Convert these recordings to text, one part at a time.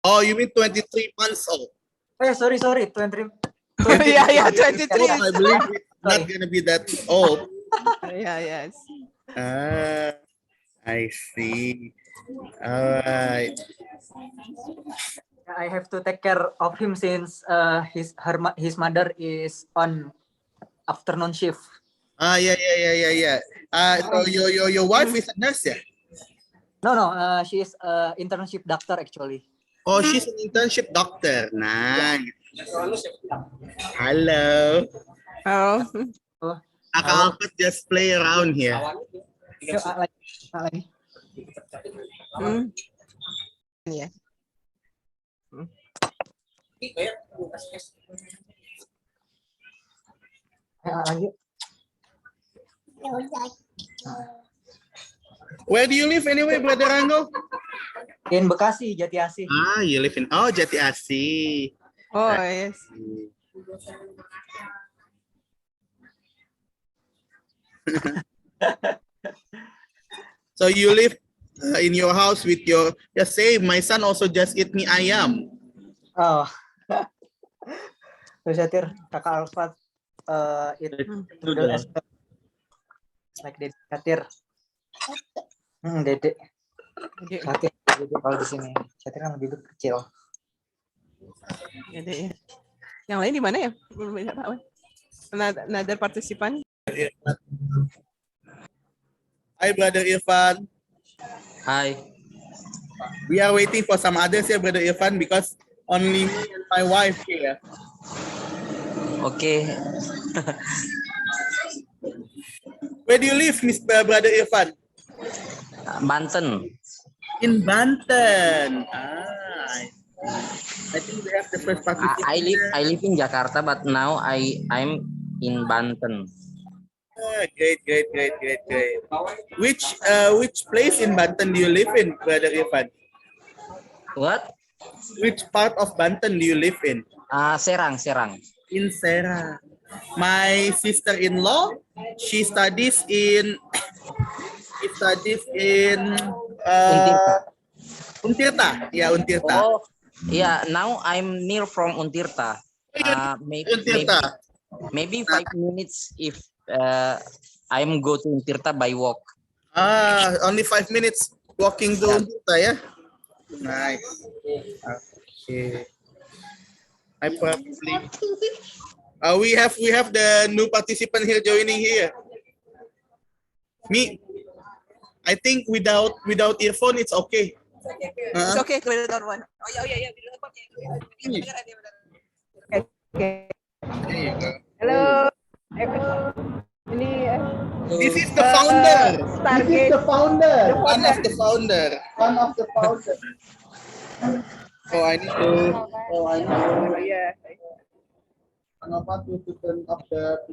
Oh, you mean 23 months old? Oh, sorry, 23. Yeah, 23. I believe it's not gonna be that old. Yeah, yes. Ah, I see. All right. I have to take care of him since his mother is on afternoon shift. Yeah. So your wife is a nurse, yeah? No, she is internship doctor actually. Oh, she's an internship doctor. Nice. Hello. Oh. Oh, Kakak Alfred just play around here. yuk, lagi. Yeah. Lanjut. Where do you live anyway, Brother Ranggo? In Bekasi, Jati Asih. Ah, you live in Jati Asih. Oh, yes. So you live in your house with your, yeah, same. My son also just eat me ayam. Oh. Terus Yatir, kakak Alfat it noodle as well. Like Dede Yatir. Dede. Yatir Dede kalau di sini. Yatir kan lebih kecil. Jadi, yang lain di mana ya? Belum bisa tahu. Another participant. Hi, Brother Irfan. Hi. We are waiting for some others here, Brother Irfan, because only me and my wife here. Okay. Where do you live, Brother Irfan? Banten. In Banten. I think we have the first participant. I live in Jakarta, but now I'm in Banten. Great. Which place in Banten do you live in, Brother Irfan? What? Which part of Banten do you live in? Serang. In Serang. My sister-in-law, she studies in Untirta. Yeah, Untirta. Oh, yeah. Now I'm near from Untirta. Maybe 5 minutes if I'm go to Untirta by walk. Only 5 minutes walking to Untirta, yeah? Nice. Okay. I probably we have the new participant here joining here. Me, I think without earphone it's okay. It's okay, clear that one. Oh yeah. Okay. There you go. Hello. Ini This is the founder. Stargate. One of the founder. Oh, I need to. Yeah. Kenapa to turn up the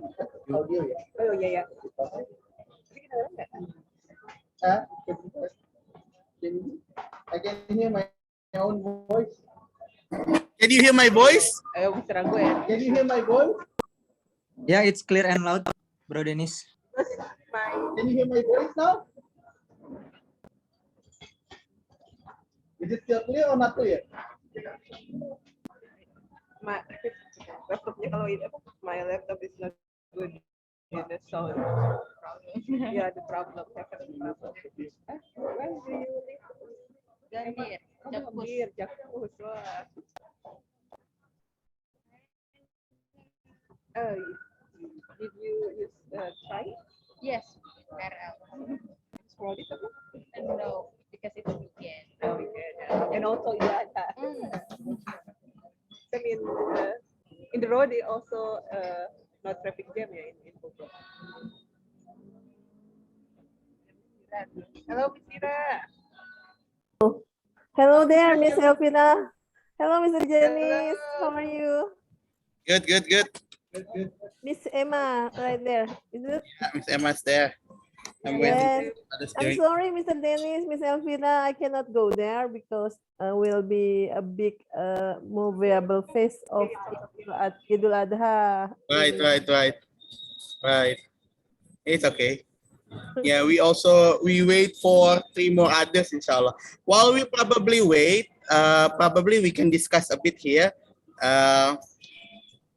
audio ya? Oh yeah. I can hear my own voice. Can you hear my voice? Ayo bicara gue ya. Can you hear my voice? Yeah, it's clear and loud, Bro Dennis. Can you hear my voice now? Is it still clear or not clear? Laptopnya kalau ini my laptop is not good in the sound. Yeah, the problem. Where do you live? Jakpus. Did you use try? Yes, KRL. Scroll it up. No, because it's a weekend. Oh, yeah. And also Iada. I mean, in the road, it also not traffic jam ya in Bogor. Hello, Miss Ira. Hello there, Miss Elvina. Hello, Mr. Janice. How are you? Good. Miss Emma, right there. Is it? Yeah, Miss Emma's there. I'm Yes. waiting. I'm sorry, Mr. Dennis, Miss Elvina, I cannot go there because will be a big movable face of Idul Adha. Right. It's okay. Yeah, we wait for 3 more others, inshallah. While we probably wait, probably we can discuss a bit here.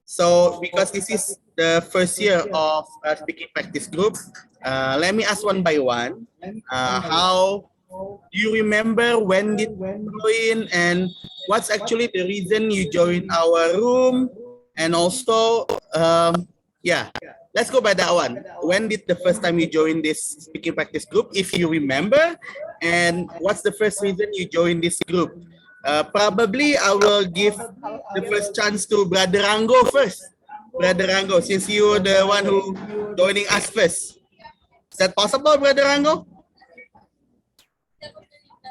So because this is the first year of speaking practice group, let me ask one by one. How do you remember when did you join, and what's actually the reason you joined our room? And also, yeah, let's go by that one. When did the first time you joined this speaking practice group, if you remember? And what's the first reason you joined this group? Probably I will give the first chance to Brother Rango first. Brother Rango, since you're the one who joining us first. Is that possible, Brother Rango?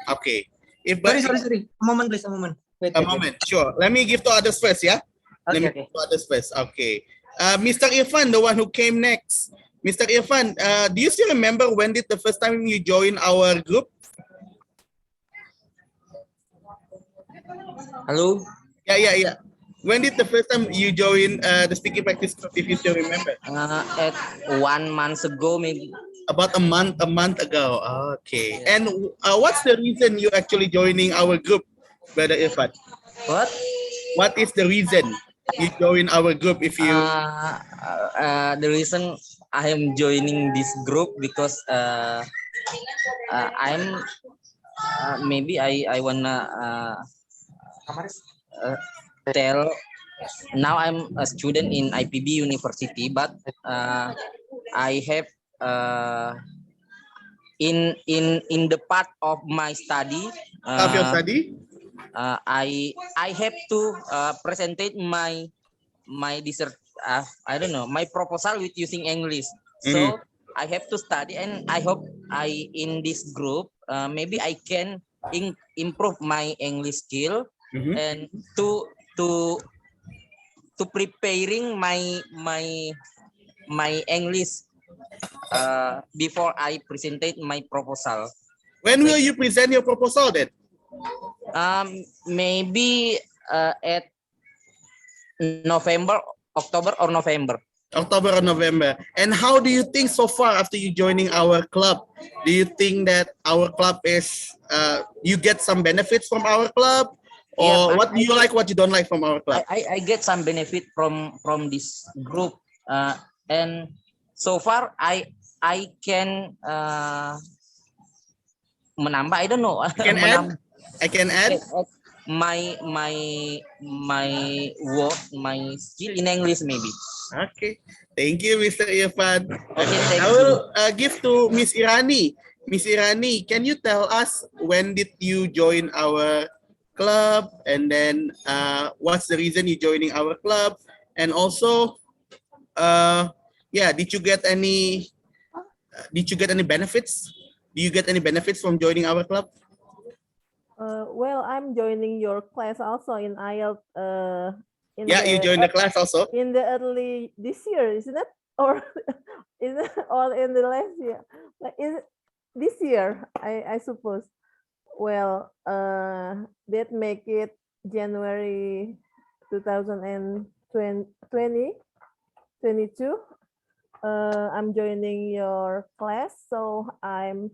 Okay. If Sorry. A moment, please. A moment. Wait. a moment, sure. Let me give to others first, yeah? Let me Okay. give to others first. Okay. Mr. Irfan, the one who came next. Mr. Irfan, do you still remember when did the first time you joined our group? Hello. Yeah. When did the first time you join the speaking practice group, if you still remember? At 1 month ago, maybe. About a month ago. Okay. And what's the reason you actually joining our group, Brother Irfan? What? What is the reason you join our group? If you The reason I am joining this group because I'm maybe I wanna tell. Now I'm a student in IPB University, but I have in the part of my study. have your study? I have to presentate my I don't know, my proposal with using English. So I have to study, and I hope in this group maybe I can improve my English skill and to preparing my English before I presentate my proposal. When will you present your proposal then? Maybe at November, October or November. October or November. And how do you think so far after you joining our club? Do you think that our club is you get some benefits from our club, or Yeah, what do you like, what you don't like from our club? I get some benefit from this group, and so far I can menambah. I don't know. I can add my word, my skill in English maybe. Okay, thank you, Mr. Irfan. Okay, thank I you. will give to Miss Irani. Miss Irani, can you tell us when did you join our club, and then what's the reason you joining our club, and also, yeah, did you get any benefits? Do you get any benefits from joining our club? Well, I'm joining your class also in IELTS. You joined the class also. In the early this year, isn't it? Or is it all in the last year? Like, is it this year? I suppose. Well, that make it January 2022. I'm joining your class, so I'm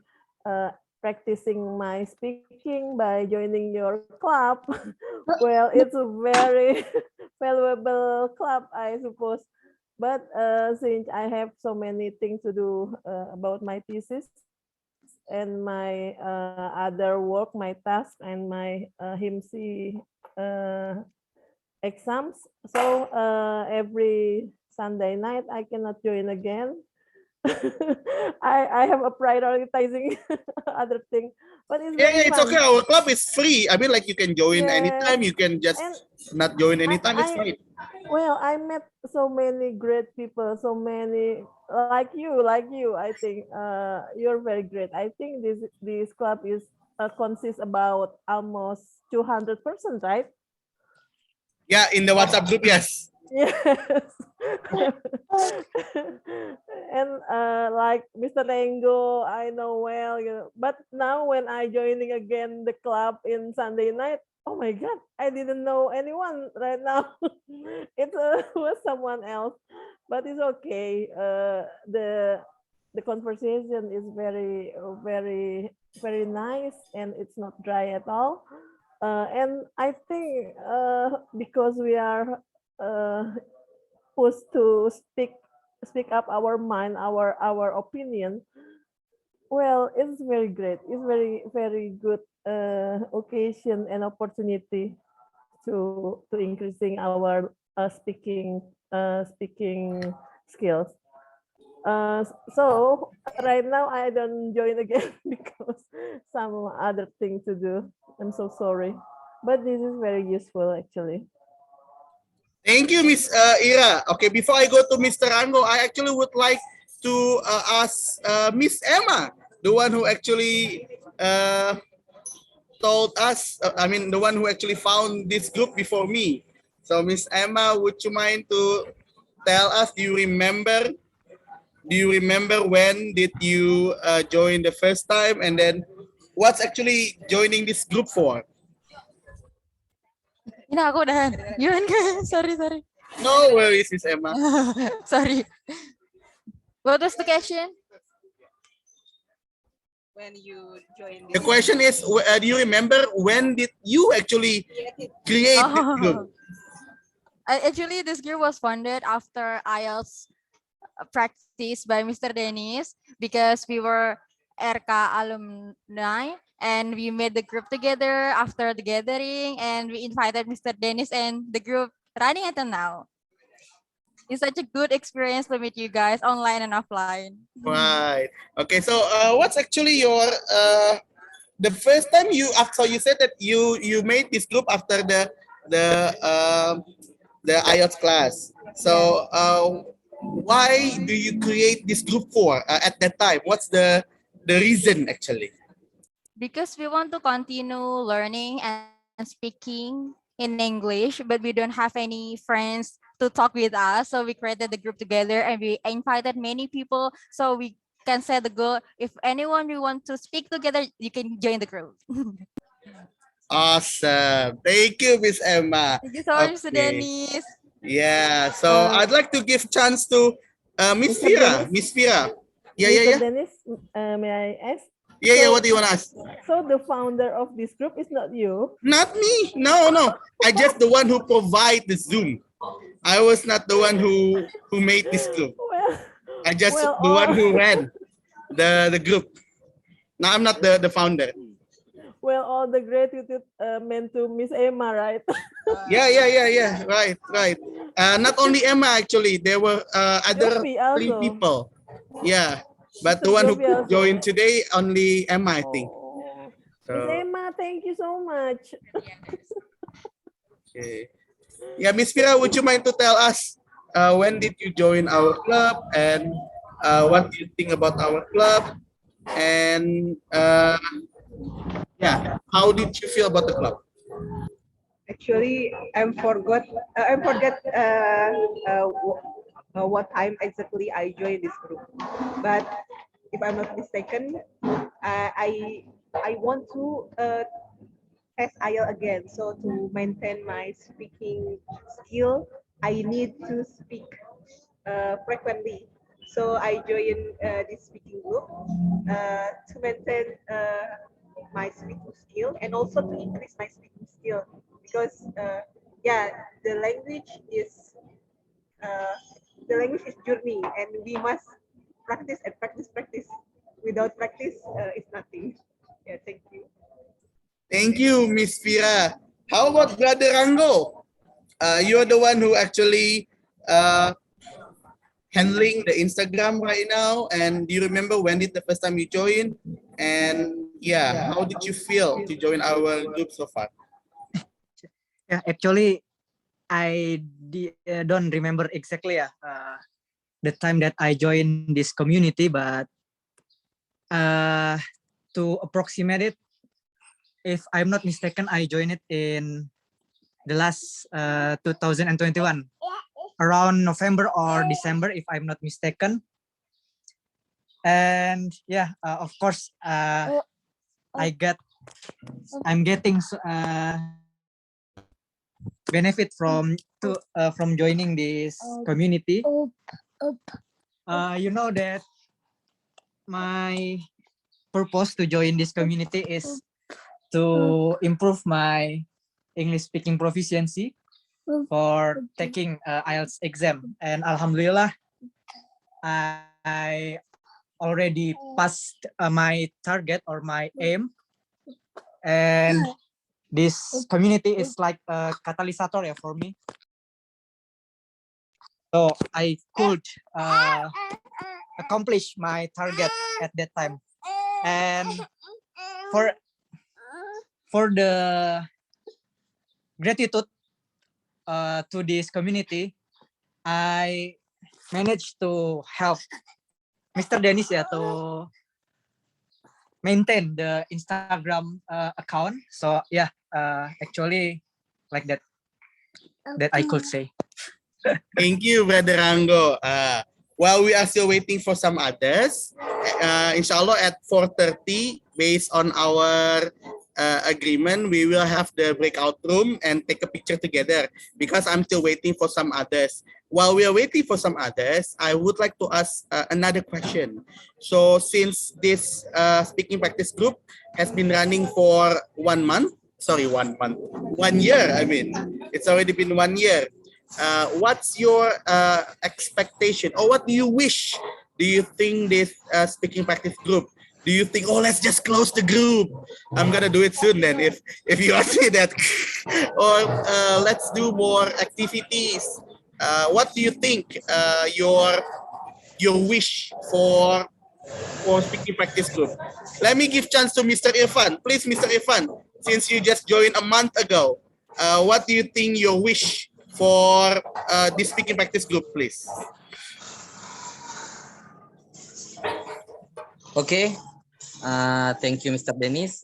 practicing my speaking by joining your club. Well, it's a very valuable club, I suppose. But since I have so many things to do about my thesis and my other work, my task, and my HIMSI exams, so every Sunday night I cannot join again. I have a prioritizing other thing, but it's very It's fun. okay. Our club is free. I mean, like, you can join Yeah. anytime. You can just And not join anytime. It's fine. well, I met so many great people, so many like you. I think you're very great. I think this club is consists about almost 200%, right? Yeah, in the WhatsApp group, yes. Yes. And like Mr. Rengo, I know well, but now when I joining again the club in Sunday night, oh my God, I didn't know anyone right now. It was someone else, but it's okay. The conversation is very, very, very nice, and it's not dry at all. And I think because we are pushed to speak up our mind, our opinion. Well, it's very great. It's very good occasion and opportunity to increasing our speaking skills. So right now I don't join again because some other thing to do. I'm so sorry, but this is very useful actually. Thank you, Miss Ira. Okay, before I go to Mr. Rango, I actually would like to ask Miss Emma, the one who actually told us, I mean, the one who actually found this group before me. So, Miss Emma, would you mind to tell us, do you remember when did you join the first time, and then what's actually joining this group for? Ini aku udahan. Gimana kan? Sorry. No worries, Miss Emma. Sorry. What was the question? When you join The question is, do you remember when did you actually create this group? Actually, this group was founded after IELTS practice by Mr. Dennis because we were RK alumni and we made the group together after the gathering and we invited Mr. Dennis and the group running until now. It's such a good experience to meet you guys online and offline. Right. Okay. So, what's actually your the first time you after you said that you made this group after the IELTS class. So, why do you create this group for at that time? What's the reason actually? Because we want to continue learning and speaking in English, but we don't have any friends to talk with us. So we created the group together and we invited many people so we can set the goal. If anyone we want to speak together, you can join the group. Awesome. Thank you, Miss Emma. Thank you so much, Mr. Okay. Dennis. Yeah. So I'd like to give chance to Miss Mr. Fira. Dennis? Miss Fira. Mr. Yeah. Dennis, may I ask? Yeah. What do you want to ask? So the founder of this group is not you? Not me. No. I just the one who provide the Zoom. I was not the one who made this group. Well, I just well, the one who ran the group. No, I'm not the founder. well, all the gratitude meant to Miss Emma, right? Yeah. Right. Not only Emma actually. There were other Yofi 3 also. people. Yeah. But the Mr. one who Yofi could also. join today only Emma, I think. Oh. So, Miss Emma, thank you so much. okay. Yeah, Miss Fira, would you mind to tell us when did you join our club and what do you think about our club, and yeah, how did you feel about the club? Actually, I forgot what time exactly I joined this group. But if I'm not mistaken, I want to test IELTS again. So to maintain my speaking skill, I need to speak frequently. So I joined this speaking group to maintain my speaking skill and also to increase my speaking skill because the language is journey and we must practice and practice. Without practice, it's nothing. Yeah, thank you. Thank you, Miss Fira. How about Brother Rango? You're the one who actually handling the Instagram right now, and do you remember when did the first time you joined? And yeah, how did you feel to join our group so far? Yeah, actually, I don't remember exactly the time that I joined this community, but to approximate it, if I'm not mistaken, I joined it in the last 2021, around November or December, if I'm not mistaken. And yeah, of course, I'm getting benefit from joining this community. You know that my purpose to join this community is to improve my English speaking proficiency for taking IELTS exam. And Alhamdulillah, I already passed my target or my aim. And this community is like a catalyst for me. So I could accomplish my target at that time. And for the gratitude to this community, I managed to help Mr. Dennis to maintain the Instagram account. So yeah, actually like that I could say. Thank you, Brother Rango. While we are still waiting for some others, inshallah at 4:30, based on our agreement, we will have the breakout room and take a picture together because I'm still waiting for some others. While we are waiting for some others, I would like to ask another question. So since this speaking practice group has been running for 1 month, sorry, 1 month, 1 year, I mean, it's already been 1 year. What's your expectation or what do you wish? Do you think this speaking practice group? Do you think, oh, let's just close the group? I'm gonna do it soon then if you ask me that. Or let's do more activities. What do you think your wish for speaking practice group? Let me give chance to Mr. Irfan. Please, Mr. Irfan, since you just joined a month ago, what do you think your wish for this speaking practice group, please? Okay. Thank you, Mr. Dennis.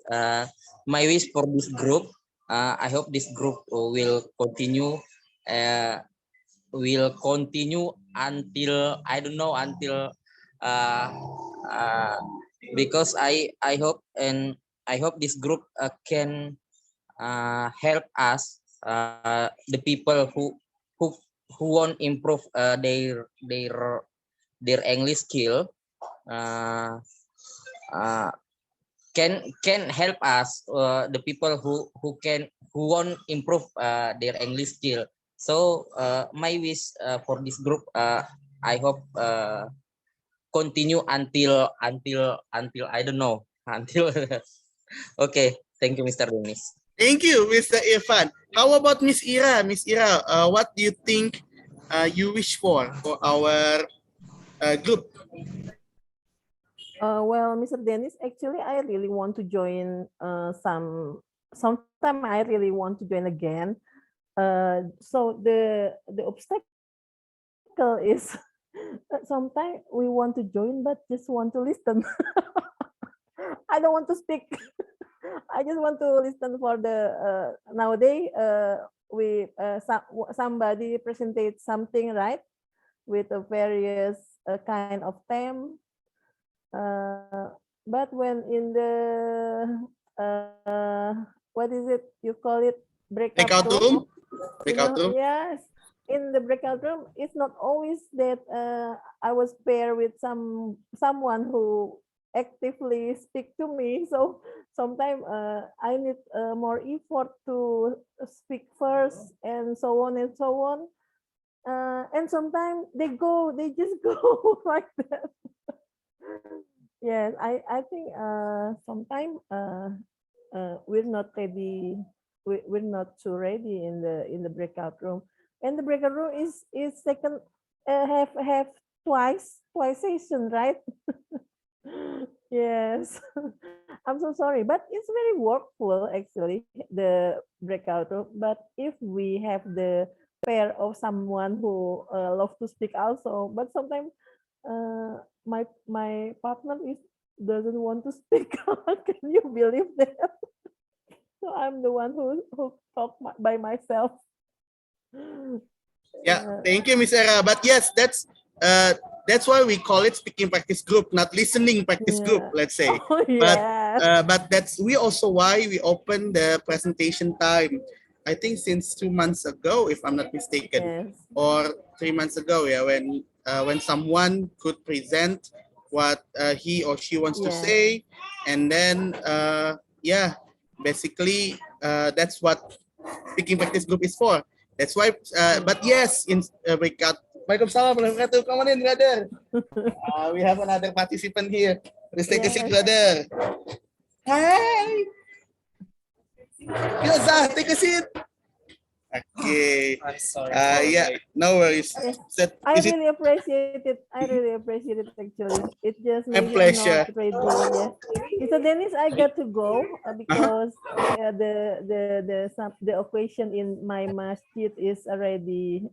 My wish for this group, I hope this group will continue until I don't know until because I hope this group can help us the people who want improve their English skill can help us the people who want improve their English skill. So my wish for this group, I hope continue until I don't know until. Okay, thank you, Mr. Dennis. Thank you, Mr. Irfan. How about Miss Ira? Miss Ira, what do you think you wish for our group? Well, Mr. Dennis, actually, I really want to join sometime I really want to join again. So the obstacle is sometimes we want to join but just want to listen. I don't want to speak. I just want to listen for the nowadays somebody presented something, right, with a various kind of theme. But when in the what is it you call it, breakout room? Breakout room. Yes, in the breakout room, it's not always that I was paired with someone who actively speak to me. So sometimes I need more effort to speak first, and so on and so on. And sometimes they just go like that. Yes, I think sometimes we're not ready. We're not too ready in the breakout room. And the breakout room is second have twice session, right? Yes. I'm so sorry, but it's very workful actually, the breakout room. But if we have the pair of someone who love to speak also, but sometimes my partner doesn't want to speak. Can you believe that? So I'm the one who talk by myself. Yeah, thank you, Miss Era. But yes, that's why we call it speaking practice group, not listening practice group, let's say. Oh, yes. But that's also why we open the presentation time. I think since 2 months ago, if I'm not mistaken, Yes. or 3 months ago, yeah, when someone could present what he or she wants to say, and then yeah, basically, that's what speaking practice group is for. That's why, but yes, in breakout. Waalaikumsalam warahmatullahi wabarakatuh. Come on in, brother. We have another participant here. Please take a seat, Yes. brother. Hi. Filza, take a seat. Okay. I'm sorry. Yeah, no worries. Yes. That, I is it really appreciate it. I really appreciate it actually. It just My maybe pleasure. I'm not ready. Yes. Mr. Dennis, I got to go because the occasion in my masjid is already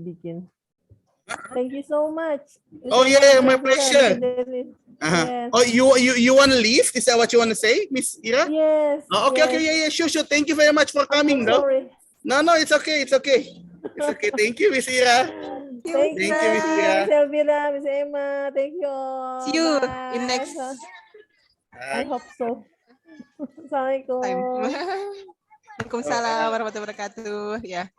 begin. Thank you so much. Oh, Mr. yeah, my President, pleasure. Mr. Dennis. Uh-huh. Yes. Oh, you want to leave? Is that what you want to say, Miss Ira? Yes. Oh, okay, okay, yes. yeah, sure. Thank you very much for I'm coming, so though. sorry. No, it's okay, it's okay. It's okay. Thank you, Miss Ira. Thank you, Thank you, Miss Ira. Miss Elvira, Miss Emma. Thank you all. See you in Bye. next I hope so. Assalamualaikum. time. Waalaikumsalam warahmatullahi wabarakatuh. Yeah.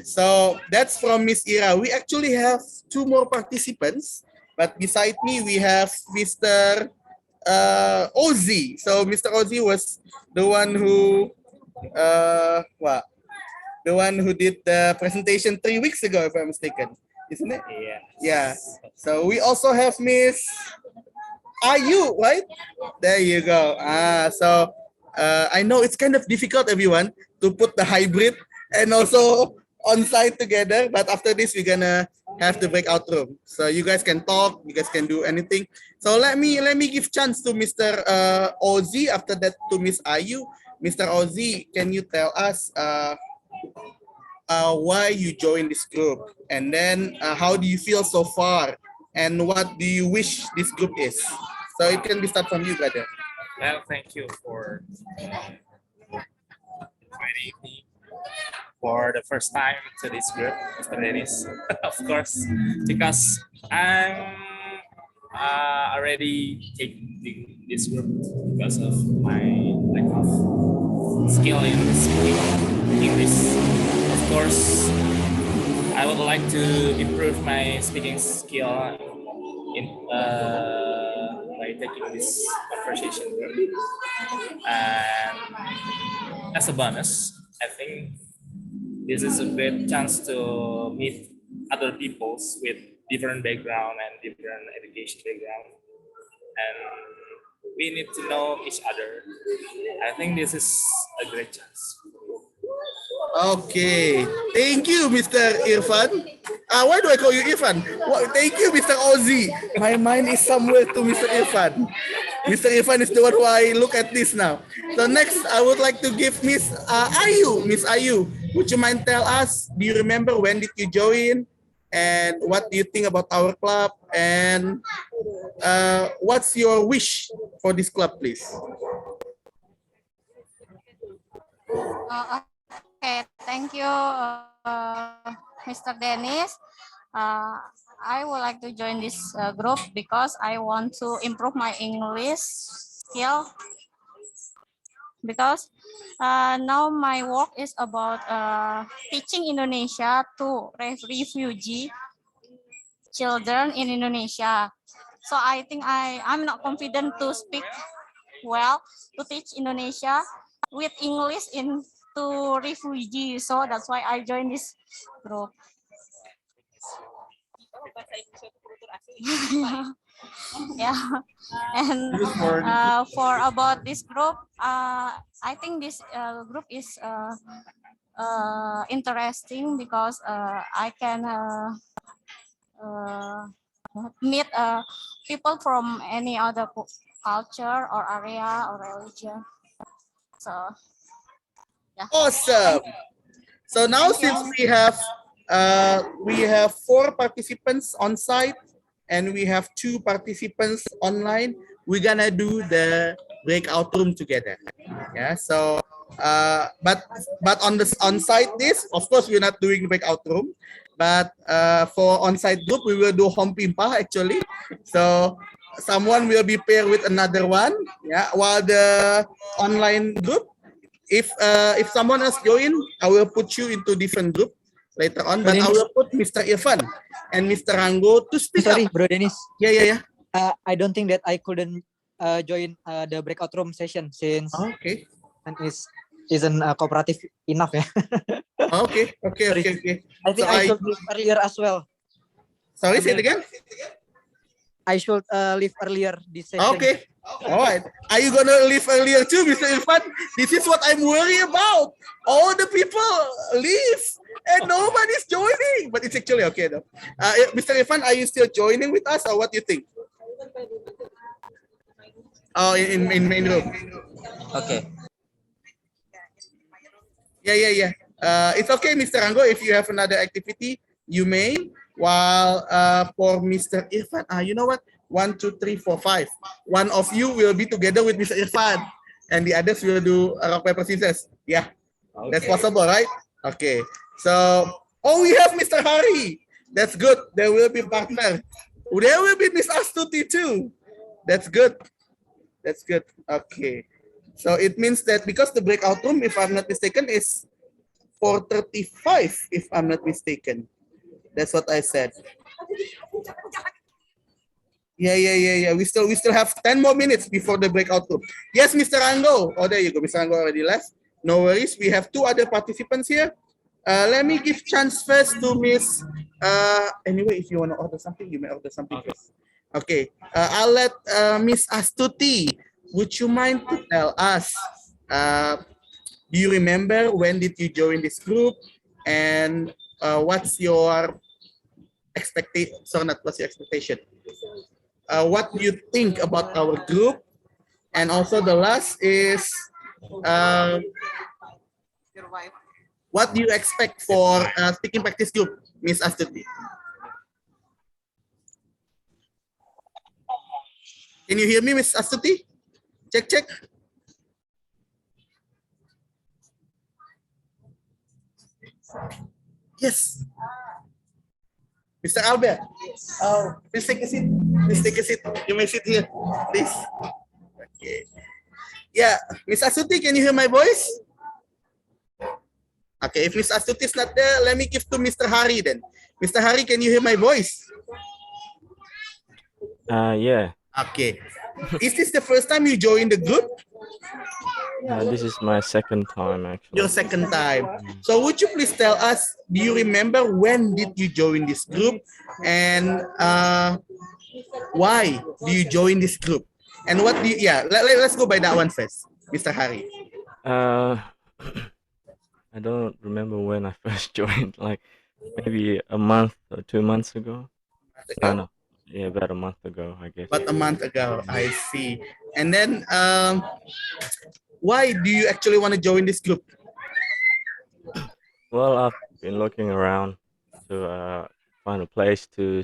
So that's from Miss Ira. We actually have two more participants, but beside me we have Mr. Ozzy. So Mr. Ozzy was the one who the one who did the presentation 3 weeks ago, if I'm mistaken, isn't it? Yeah. Yeah. So we also have Miss Ayu, right? There you go. So I know it's kind of difficult, everyone, to put the hybrid and also on site together. But after this, we're gonna have the breakout room, so you guys can talk, you guys can do anything. So let me give chance to Mr. Ozzy. After that, to Miss Ayu. Mr. Ozzy, can you tell us why you joined this group, and then how do you feel so far, and what do you wish this group is? So it can be start from you, brother. Well, thank you for inviting me for the first time to this group, Mr. Dennis. Of course, because I'm already taking this group because of my lack of skill in speaking English. Of course, I would like to improve my speaking skill in by taking this conversation group. And as a bonus, I think this is a great chance to meet other peoples with different background and different education background, and we need to know each other. I think this is a great chance. Okay, thank you, Mr. Irfan. Why do I call you Irfan? Thank you, Mr. Ozzy. My mind is somewhere to Mr. Irfan. Mr. Irfan is the one who I look at this now. So next, I would like to give Miss Ayu. Miss Ayu, would you mind tell us, do you remember when did you join? And what do you think about our club? And what's your wish for this club, please? Okay, thank you, Mr. Dennis. I would like to join this group because I want to improve my English skill. Because now my work is about teaching Indonesia to refugee children in Indonesia. So I think I'm not confident to speak well to teach Indonesia with English to refugees. So that's why I joined this group. Yeah, and for about this group, I think this group is interesting because I can meet people from any other culture or area or religion. So yeah. Awesome. So now since we have 4 participants on site and we have 2 participants online, we're gonna do the breakout room together. Yeah. So but on site this, of course, we're not doing breakout room, but for on-site group we will do home pimpa actually. So someone will be paired with another one. Yeah. While the online group, if someone else join, I will put you into different group later on, but I will put Mr. Irfan and Mr. Rango to speak Sorry, up. Bro Dennis. Yeah. I don't think that I couldn't join the breakout room session since Okay. and isn't cooperative enough. Yeah. Okay, okay, Sorry. okay, okay. I think So I should leave earlier as well. sorry, I say it mean, again. I should leave earlier this session. Okay. All right. Are you gonna leave earlier too, Mr. Irfan? This is what I'm worried about. All the people leave and nobody's joining. But it's actually okay though. Mr. Irfan, are you still joining with us or what do you think? Oh, in main room. Okay. Yeah. It's okay, Mr. Rango. If you have another activity, you may. While for Mr. Irfan, you know what? 1, 2, 3, 4, 5. One of you will be together with Mr. Irfan, and the others will do rock paper scissors. Yeah, that's possible, right? Okay. So, we have Mr. Hari. That's good. There will be partner. There will be Miss Astuti too. That's good. That's good. Okay. So it means that because the breakout room, if I'm not mistaken, is 4:35, if I'm not mistaken. That's what I said. Yeah. We still have 10 more minutes before the breakout room. Yes, Mr. Rango. Oh, there you go. Mr. Rango already left. No worries. We have 2 other participants here. Let me give chance first to Miss. Anyway, if you want to order something, you may order something first. Okay. I'll let Miss Astuti. Would you mind to tell us? Do you remember when did you join this group, and what's your expectation? Sorry, not what's your expectation? What do you think about our group? And also the last is, what do you expect for speaking practice group, Miss Astuti? Can you hear me, Miss Astuti? Check. Yes. Mr. Albert. Oh, please take a seat. Please take a seat. You may sit here, please. Okay. Yeah, Miss Astuti, can you hear my voice? Okay, if Miss Astuti is not there, let me give to Mr. Hari then. Mr. Hari, can you hear my voice? Yeah. Okay. Is this the first time you join the group? This is my second time actually. Your second time. So would you please tell us, do you remember when did you join this group, and why do you join this group? And what do you, let's go by that one first, Mr. Hari. I don't remember when I first joined, like maybe a month or 2 months ago. No. Yeah, about a month ago, I guess. About a month ago, I see. And then why do you actually want to join this group? Well, I've been looking around to find a place to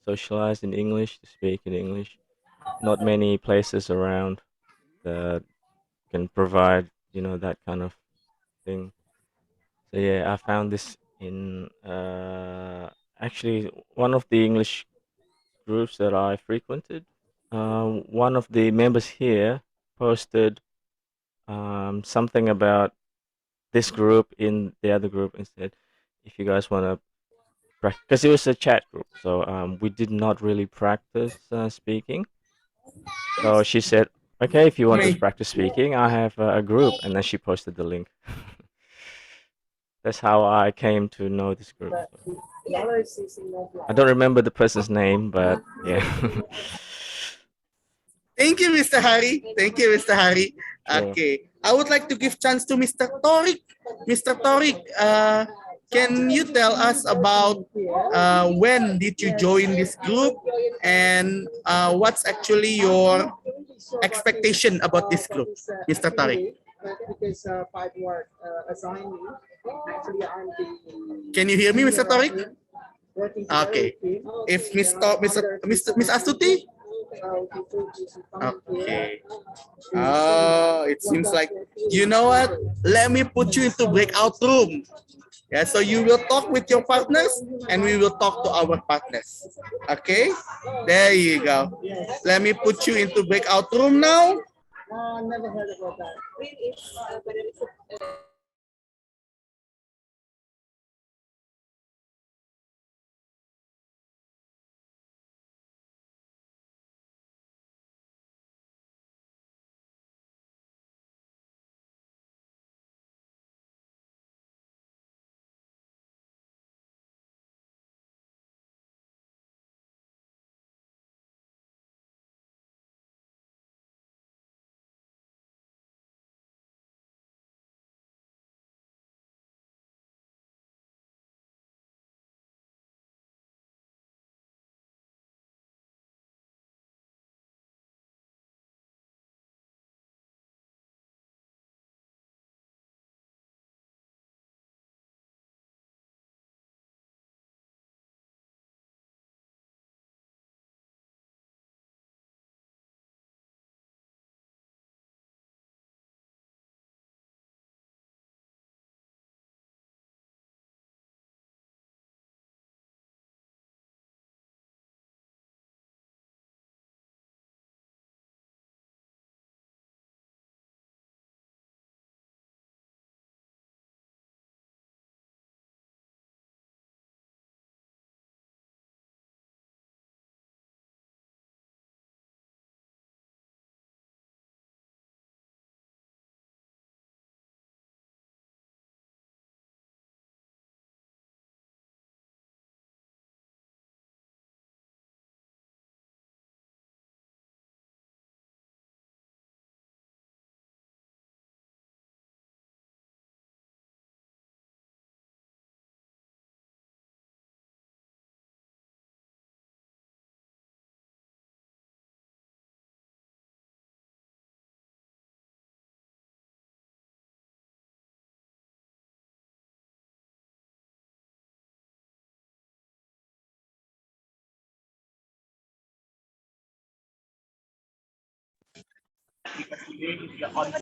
socialize in English, to speak in English. Not many places around that can provide, that kind of thing. So yeah, I found this in actually one of the English groups that I frequented. One of the members here posted something about this group in the other group and said, if you guys want to practice, because it was a chat group, so we did not really practice speaking. So she said, okay, if you want to practice speaking, I have a group, and then she posted the link. That's how I came to know this group. I don't remember the person's name, but yeah. Thank you, Mr. Hari. Thank you, Mr. Hari. Okay. I would like to give chance to Mr. Torik. Mr. Torik, can you tell us about when did you join this group, and what's actually your expectation about this group, Mr. Torik? Can you hear me, Mr. Torik? Okay. If Miss Astuti? Okay. Oh, it seems like, you know what? Let me put you into breakout room. Yeah, so you will talk with your partners and we will talk to our partners. Okay? There you go. Let me put you into breakout room now. Never heard about that. because today is the on.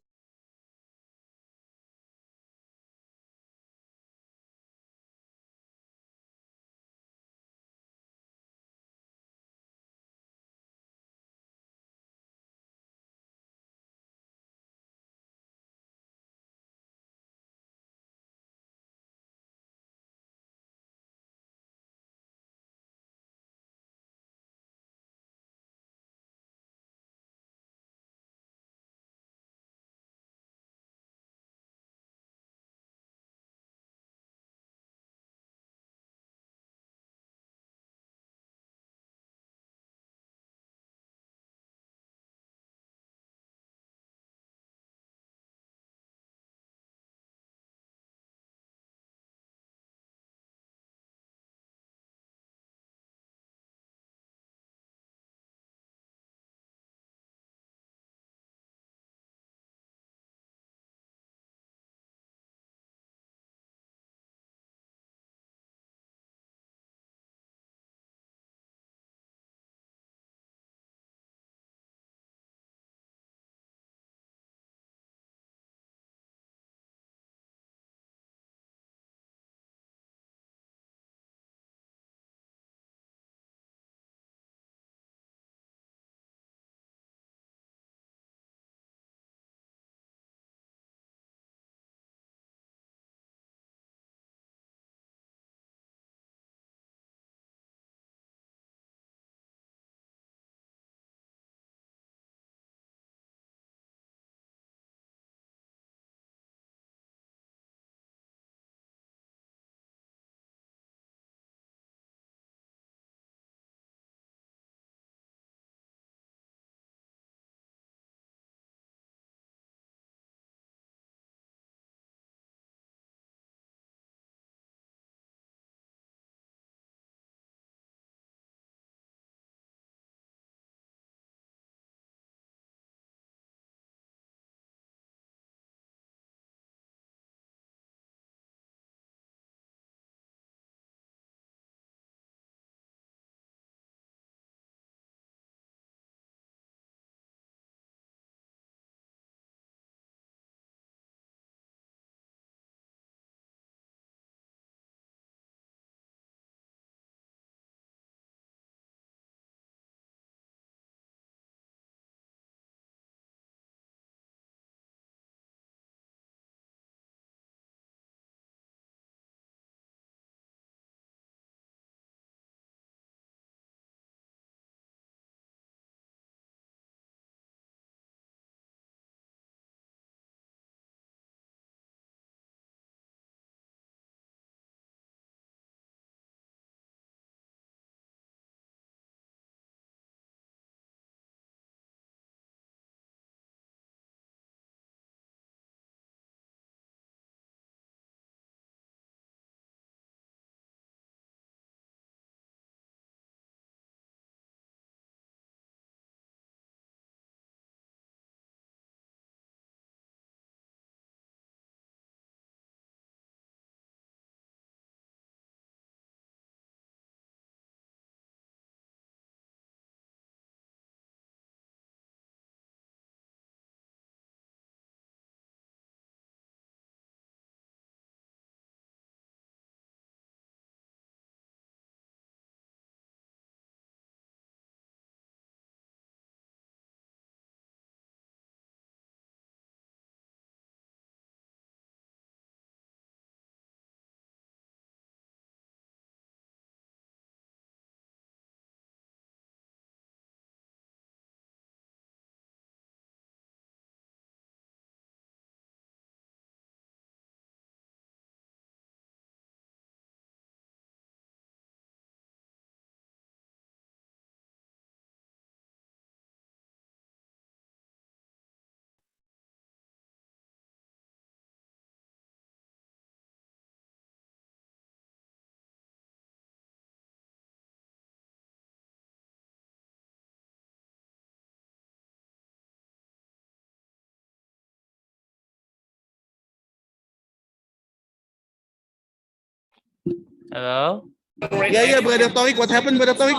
Hello. Yeah, brother Tariq. What happened, brother Tariq?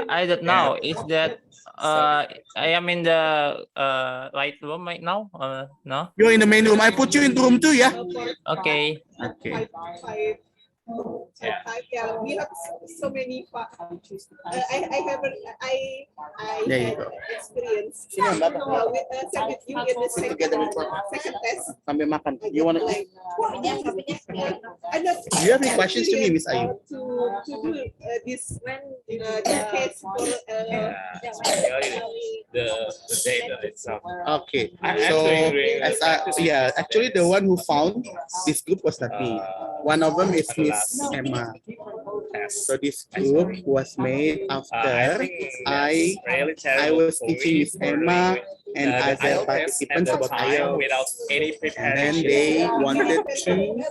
I don't know. Is that I am in the right room right now? No. You're in the main room. I put you into room 2, yeah? Okay. Okay. Yeah, we have so many. I haven't. There you go. Experience Sini, Mbak. same with you in the second test. Sambil makan. You want to? I not Do you have any questions to me, Miss Ayu? to do this test for The data itself. Okay. I So, actually as actually the one who found this group was not me. One of them is Miss Emma. So this group was made after I was teaching Miss Emma and other participants about IELTS. Without any And preparation. then they wanted to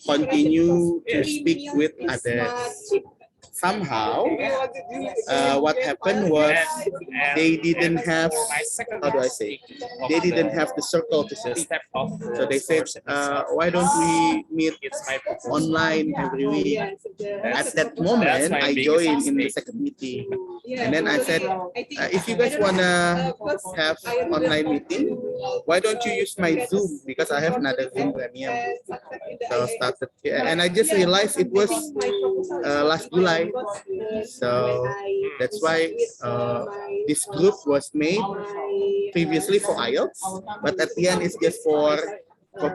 continue to speak with others. Somehow, what happened was they didn't have, how do I say, they didn't have the circle to speak. So they said, why don't we meet online every week? At that moment, I joined in the second meeting. And then I said, if you guys want to have online meeting, why don't you use my Zoom? Because I have another Zoom premium. So I started, and I just realized it was last July. So that's why this group was made previously for IELTS, but at the end it's just for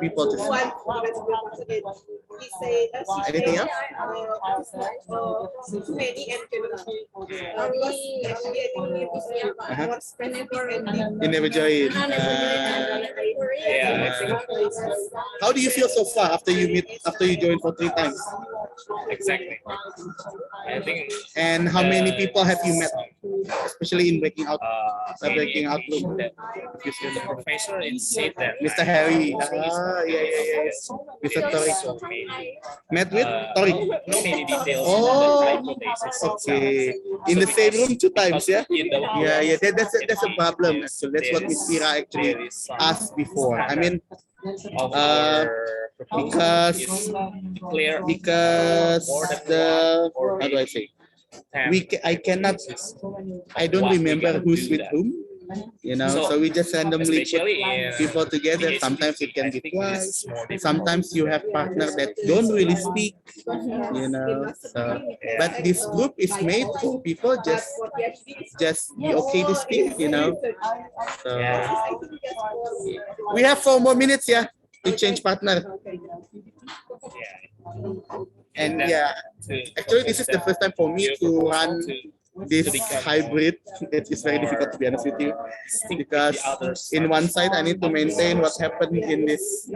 people to speak. Anything else? You never joined. How do you feel so far after you joined for 3 times? Exactly. I think. And how many people have you met, especially in breaking out room? The professor said that Mr. Harry. Yeah. Mr. Tariq. Met with Tariq. No many details. Oh, okay. In the same room 2 times, yeah? Yeah. That's a problem. So that's what Miss Ira actually asked before. I mean, because the, how do I say? I don't remember who's with whom. You know, so we just randomly put people together. Sometimes it can be twice. Sometimes you have partners that don't really speak. You know, so but this group is made for people just be okay to speak. You know, so we have 4 more minutes, yeah, to change partner. And yeah, actually this is the first time for me to run this hybrid. It is very difficult, to be honest with you, because in one side I need to maintain what happened in this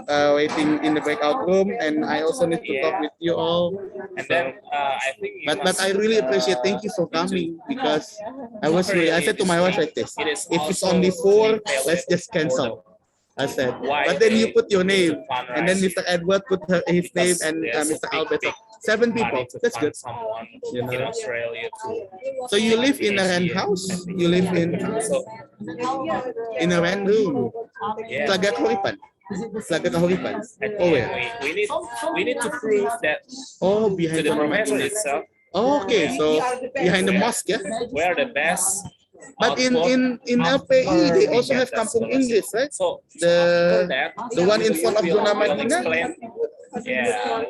waiting in the breakout room, and I also need to talk with you all. And then I think. But I really appreciate. Thank you for coming, because I said to my wife like this: if it's only 4, let's just cancel. I said, but then you put your name, and then Mr. Edward put his name, and Mr. Albert. 7 people. That's good. You know? In Australia too. So you live in a rent house? You live in a rent room? Telaga Kahuripan? Telaga Kahuripan? Oh, where? We need to prove that. Oh, to behind the professor itself. Oh, okay, so behind the mosque, yeah? We are the best. But in LPE, they also have Kampung English, right? So the one in front of Zona Madinah? Yeah.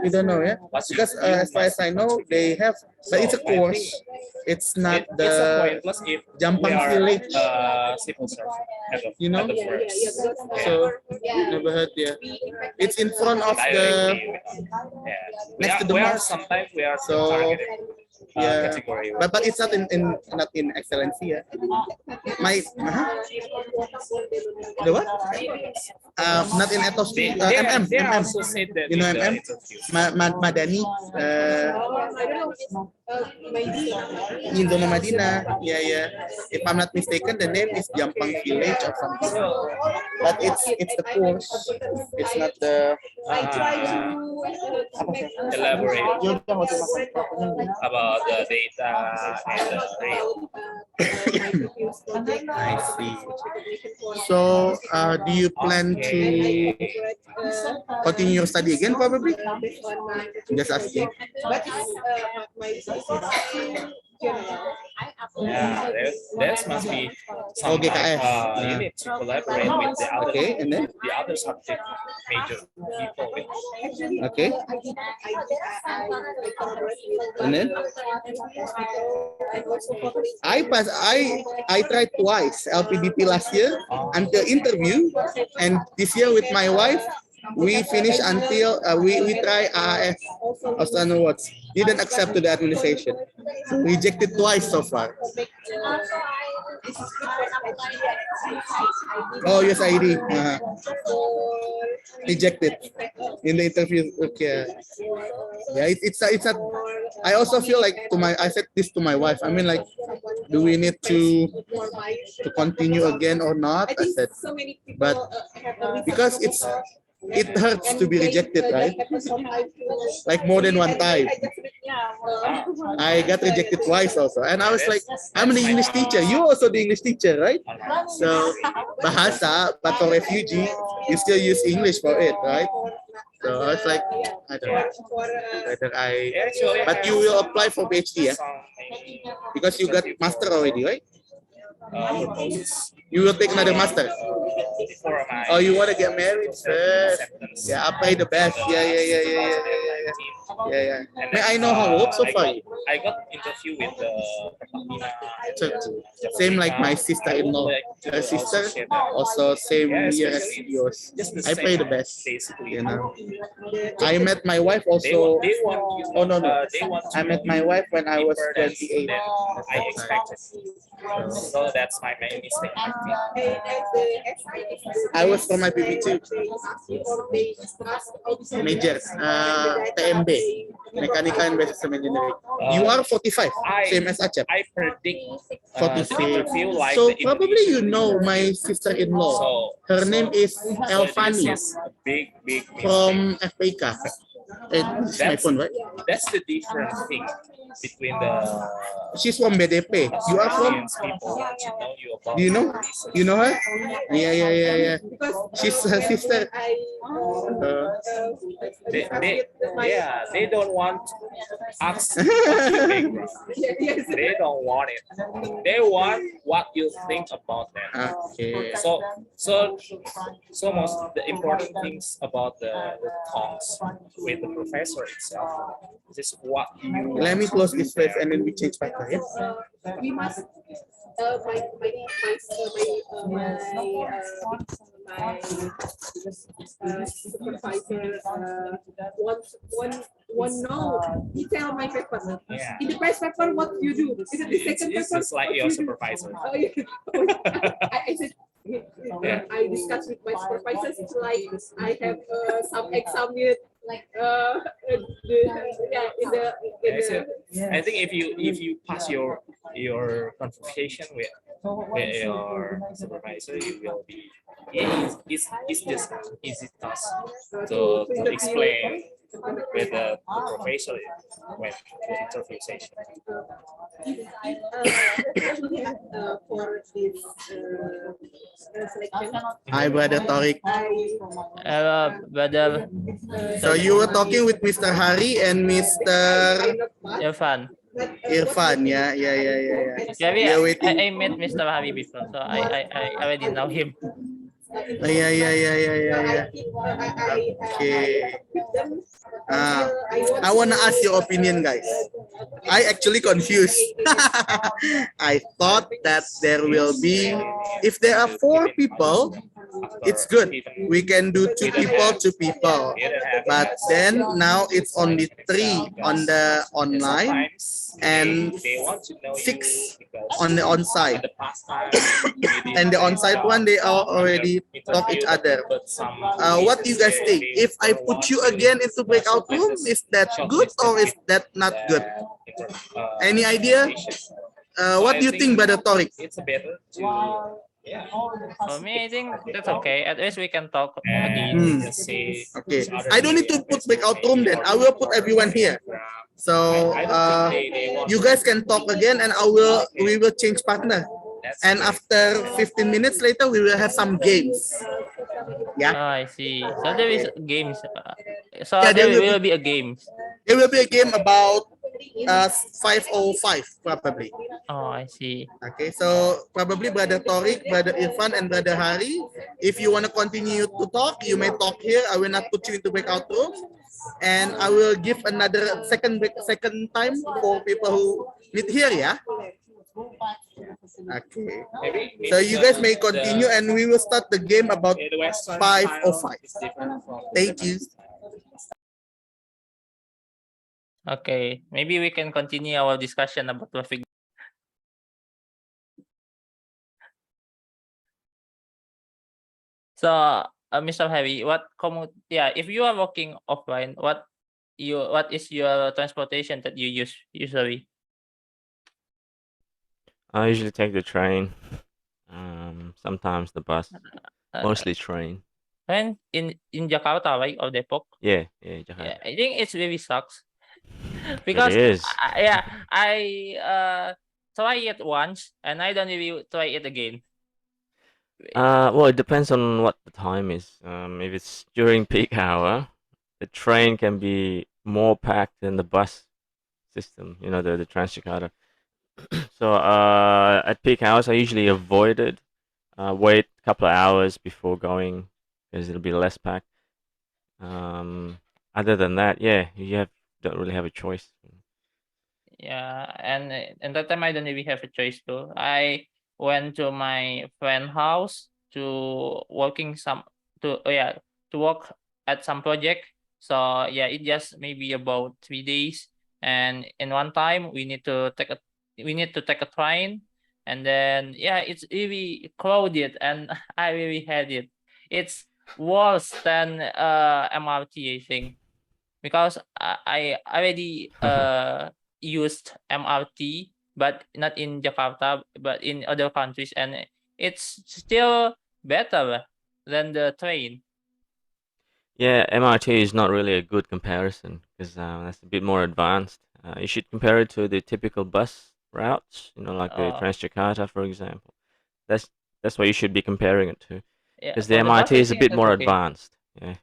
You don't know, yeah? Because as far as I know, they have, but it's a course. It's not the Jampang village. Civil service. You know? Yeah. So, never heard, yeah. It's in front of the, next to the mosque. Sometimes we are So, targeted. Yeah, Category. but it's not in excellency, yeah. The what? Not in ethos. MM. They also said that You know in the MM? interview. Madani. In Zona Madinah. Yeah. If I'm not mistaken, the name is Jampang Village or something. But it's the course. It's not the. Elaborate about the data and the real my previous project. I see. So, do you plan to continue your study again, probably? Based on my Just asking. but it's my thesis in general. Yeah, there must be some Okay, KF. you need to collaborate with the other Okay, and then? the other subject major people with. Okay. And then? I tried twice LPDP last year until interview, and this year with my wife we finished until we try AAF Australian Awards. Didn't accept to the administration. Rejected twice so far. Oh yes, ID. Rejected in the interview. Okay. Yeah, it's a. I also feel like I said this to my wife. I mean, like, do we need to continue again or not? I said, but because it hurts to be rejected, right? Like more than one time. I got rejected twice also, and I was like, I'm the English teacher. You also the English teacher, right? So bahasa, but for refugee, you still use English for it, right? So I was like, I don't know whether but you will apply for PhD, yeah? Because you got master already, right? You will take another master. Oh, you want to get married first? Yeah, I'll pray the best. Yeah. May I know how old so far? I got interview with the same like my sister-in-law. Her sister also same year as yours. I pray the best. You know. I met my wife also. Oh no. I met my wife when I was 28. I expected. So that's my main mistake. I was for my PP2 major, TMB, Mechanical and Basic Engineering. You are 45, same as Acep. I predict 45. So probably you know my sister-in-law. Her name is Elfani big from FPK. It's my phone, right? That's the different thing between the. She's from BDP. You are from? Do you know? You know her? Yeah. She's her sister. They don't want us. They don't want it. They want what you think about them. Okay. So most the important things about the talks with the professor itself. This is what you. Let me close this place and then we change back. Yeah? We must. My supervisor one no. He tell my paper. Yeah. In the first paper, what you do? In the second paper, It's like your supervisor. Oh, yeah. I said. I discussed with my supervisors. It's like I have some exam with I think if you pass your conversation with your supervisor, you will be. It's just easy task to explain with the professor when the interview session. For this selection. Hi, Brother Tariq. Hello, brother. So you were talking with Mr. Hari and Mr. Irfan. Irfan, yeah. I met Mr. Hari before, so I already know him. Yeah. Okay. I want to ask your opinion, guys. I actually confused. I thought that there will be, if there are 4 people, it's good. We can do 2 people. But then now it's only 3 on the online and 6 on the on-site. And the on-site one, they are already talk each other. What do you guys think? If I put you again into breakout room, is that good or is that not good? Any idea? What do you think, Brother Tariq? It's better to. Yeah. For me, I think that's okay. At least we can talk again. Okay. I don't need to put breakout room then. I will put everyone here. So I don't think they want you guys can talk again, and we will change partner. And after 15 minutes later, we will have some games. Yeah. Oh, I see. So there is games. So Yeah, there will be a games. there will be a game about 5:05 probably. Oh, I see. Okay, so probably Brother Torik, Brother Irfan, and Brother Hari. If you want to continue to talk, you may talk here. I will not put you into breakout rooms, and I will give another second time for people who meet here. Yeah. Okay. So you guys may continue, and we will start the game about 5:05. Thank you. Okay, maybe we can continue our discussion about traffic. So, Mr. Harry, if you are working offline, what is your transportation that you use usually? I usually take the train. Sometimes the bus. Uh, Mostly train. When in Jakarta, right, or Depok? Yeah, Yeah, Jakarta. I think it's really sucks It because is. I try it once and I don't really try it again. Well, it depends on what the time is. If it's during peak hour, the train can be more packed than the bus system. You know, the Transjakarta. So at peak hours, I usually avoid it. Wait a couple of hours before going because it'll be less packed. Other than that, yeah, don't really have a choice. Yeah, and that time I don't really have a choice too. I went to my friend house to work at some project. So yeah, it just maybe about 3 days. And in one time we need to take a train, and then yeah, it's really crowded and I really had it. It's worse than MRT, I think, because I already used MRT, but not in Jakarta, but in other countries, and it's still better than the train. Yeah, MRT is not really a good comparison because that's a bit more advanced. You should compare it to the typical bus routes, like the Uh, Transjakarta, for example. That's that's what you should be comparing it to, yeah, because the for the bus, MRT I is a think bit that's more okay. advanced. Yeah,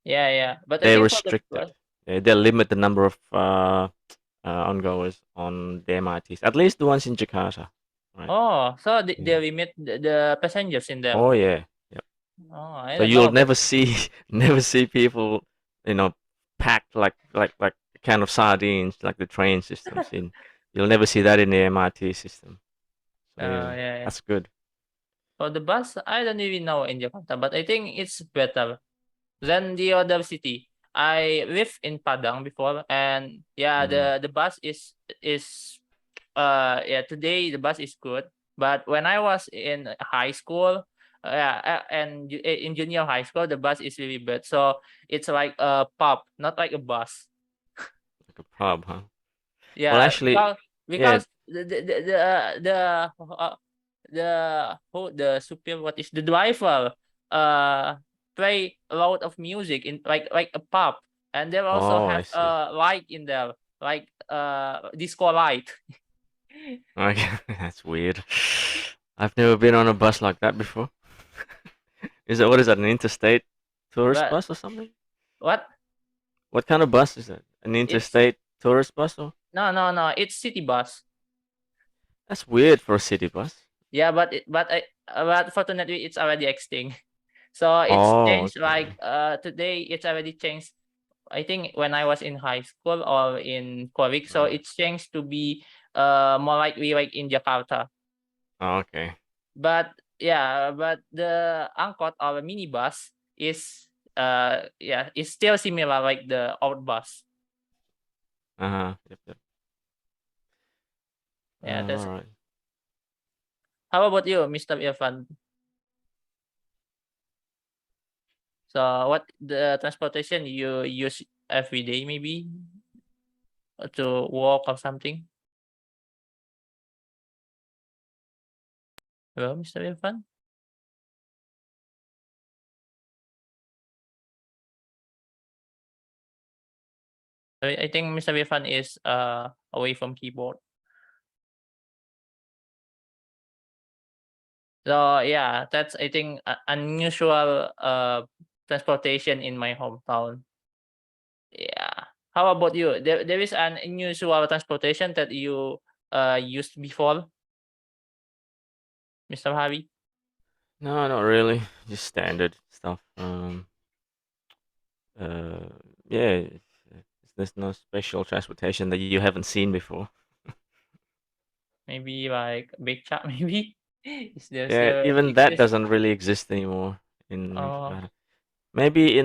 Yeah, but I they're think for the restricted. bus, They'll limit the number of ongoers on the MRTs, at least the ones in Jakarta. Right. oh, so they Yeah. limit the passengers in them. Oh yeah. Yep. Oh, I So don't you'll know, but never see never see people, packed like kind of sardines like the train systems in. You'll never see that in the MRT system. So yeah, yeah. that's good. For the bus, I don't even know in Jakarta, but I think it's better than the other city. I lived in Padang before, and yeah, the bus is today the bus is good, but when I was in high school, in junior high school, the bus is really bad. So it's like a pub, not like a bus. Like a pub, huh? Well, Yeah, actually, yeah. because the super what is the driver uh play a lot of music in like a pub, and they also Oh, I have see. a light in there, like disco light. Okay, that's weird. I've never been on a bus like that before. What is that, an interstate tourist But bus or something? what? What kind of bus is that? An It's interstate tourist bus or? no, it's city bus. That's weird for a city bus. Yeah, but fortunately it's already extinct. So it's Oh, changed like today it's already changed. I think when I was in high school or in Korea, so it's changed to be more likely like in Jakarta. Oh, okay. But yeah, but the angkot or minibus is still similar like the old bus. Yep. Yeah, that's. All right. How about you, Mr. Irfan? So what the transportation you use every day maybe to walk or something? Hello, Mr. Irfan? I think Mr. Irfan is away from keyboard. So yeah, that's I think unusual transportation in my hometown. Yeah. How about you? There is an unusual transportation that you used before, Mr. Harvey? No, not really. Just standard stuff. Yeah, there's no special transportation that you haven't seen before. Maybe like big chat, maybe? Is there Yeah, still even that exist? doesn't really exist anymore in Oh, Jakarta. Maybe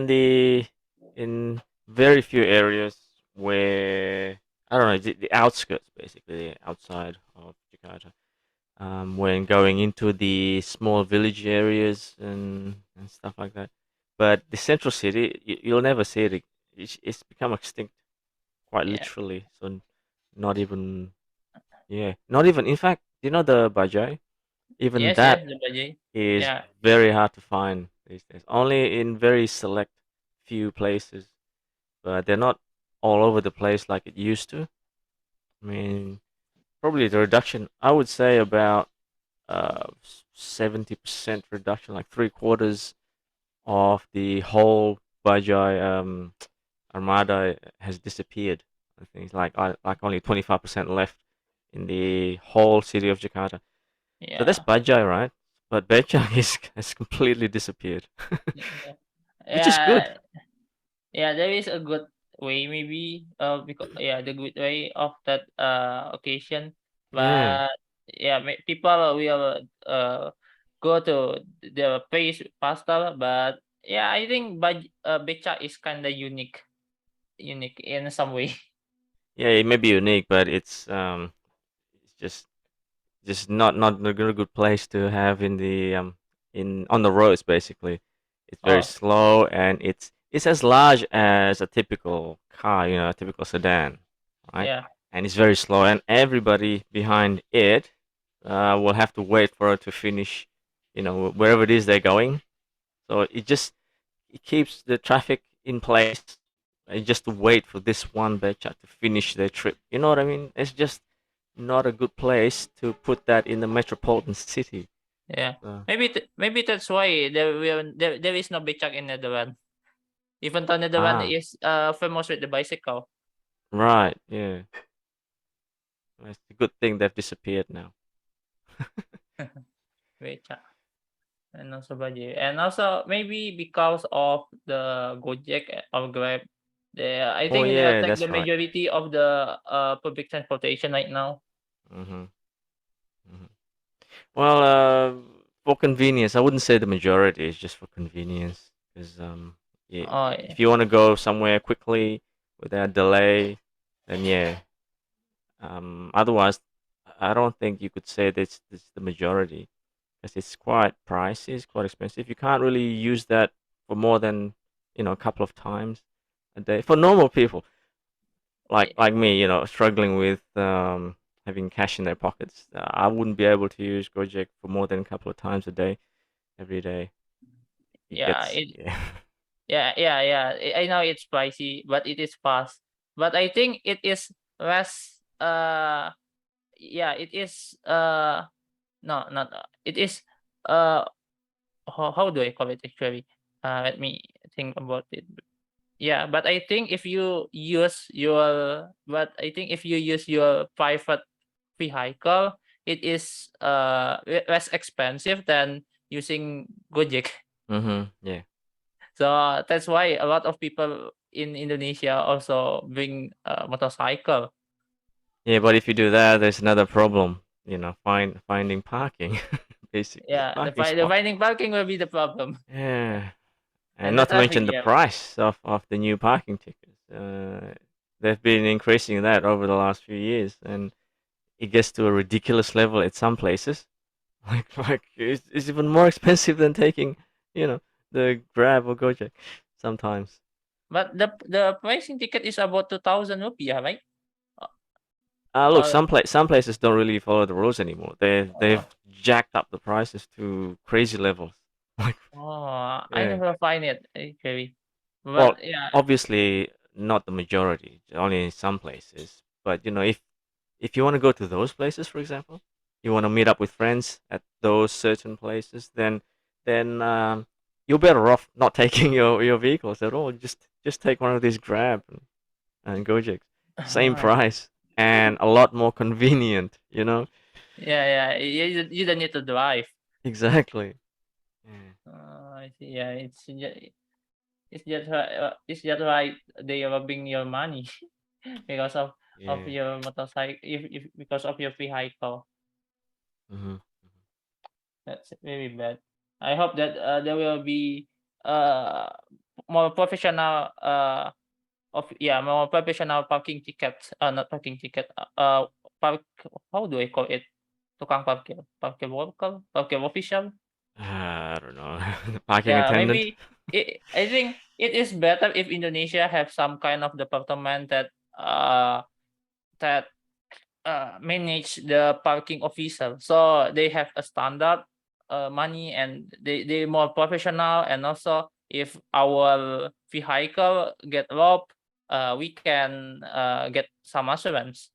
in very few areas where I don't know the outskirts, basically outside of Jakarta. When going into the small village areas and stuff like that. But the central city, you'll never see it. It's become extinct quite yeah. literally. So not even, yeah, not even. In fact, you know the bajai, even Yes, yes, that the budget. is Yeah, very hard to find these days. Only in very select few places, but they're not all over the place like it used to. I mean, probably the reduction, I would say about 70% reduction, like three quarters of the whole Bajaj Armada has disappeared. I think it's like only 25% left in the whole city of Jakarta. So that's yeah, Bajaj, right? But Becak is has completely disappeared, yeah. which is good. Yeah, yeah, there is a good way maybe because yeah, the good way of that occasion. Yeah, But yeah, people will go to the place faster, but yeah, I think Becha is kind of unique in some way. yeah, it may be unique, but it's just not a good place to have in the in on the roads basically. It's very Oh, slow and it's as large as a typical car, a typical sedan, right? yeah, And it's very slow and everybody behind it will have to wait for it to finish, wherever it is they're going. So it keeps the traffic in place just to wait for this one batch to finish their trip. You know what I mean? It's just not a good place to put that in the metropolitan city. yeah. So, Maybe that's why there is no Becak in Netherlands. Even though Netherlands ah, is famous with the bicycle. right, yeah. It's a good thing they've disappeared now. Becak. And also budget. And also maybe because of the Gojek or Grab, I Oh think they yeah, take the that's right. majority of the public transportation right now. hmm hmm Well, for convenience, I wouldn't say the majority. It's just for convenience, because yeah, Oh yeah. if you want to go somewhere quickly without delay, then yeah. Otherwise, I don't think you could say this the majority, because it's quite pricey, it's quite expensive. You can't really use that for more than a couple of times a day for normal people like me, struggling with having cash in their pockets. I wouldn't be able to use Gojek for more than a couple of times a day, every day. It Yeah, gets yeah. yeah. I know it's pricey, but it is fast. But I think it is less yeah, it is no, not it is uh how do I call it actually? Let me think about it. Yeah, but I think if you use your private vehicle, it is less expensive than using Gojek. Yeah. So that's why a lot of people in Indonesia also bring a motorcycle. Yeah, but if you do that, there's another problem. Finding parking, basically Yeah, parking the spot. finding parking will be the problem, Yeah, and and the not to traffic. mention the Yeah, price of the new parking tickets. They've been increasing that over the last few years, and it gets to a ridiculous level at some places. Like it's even more expensive than taking, the Grab or Gojek sometimes. but the pricing ticket is about 2,000 rupiah, right? Uh, Look, Or some places don't really follow the rules anymore. They've uh, jacked up the prices to crazy levels. Like, I yeah. never find it actually, Well, but yeah, obviously not the majority. only in some places. But if you want to go to those places, for example, you want to meet up with friends at those certain places, then you're better off not taking your vehicles at all. Just take one of these Grab and Gojek. Same Ah, price and a lot more convenient. yeah. You don't need to drive. Exactly. Yeah. I see. Yeah, it's just right they are robbing your money because of Yeah. your motorcycle, if because of your vehicle. Hmm. That's very bad. I hope that there will be uh more professional more professional parking tickets, not parking ticket, park, how do I call it? Tukang parkir, parkir worker, parkir official. I don't know. The parking Yeah, attendant. maybe I think it is better if Indonesia have some kind of department that manage the parking official. So they have a standard money, and they more professional, and also if our vehicle get robbed, we can get some assurance.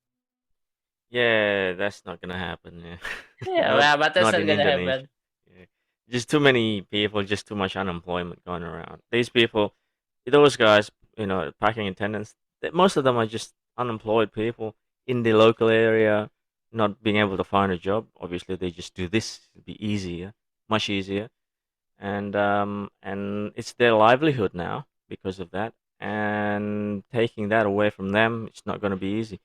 Yeah, that's not gonna happen. Yeah. Yeah, not well, but that's not not in gonna Indonesia. happen. Yeah. Just too many people, just too much unemployment going around. These people, those guys, parking attendants, most of them are just unemployed people in the local area, not being able to find a job. Obviously, they just do this. It'd be easier, much easier, and it's their livelihood now because of that. And taking that away from them, it's not going to be easy.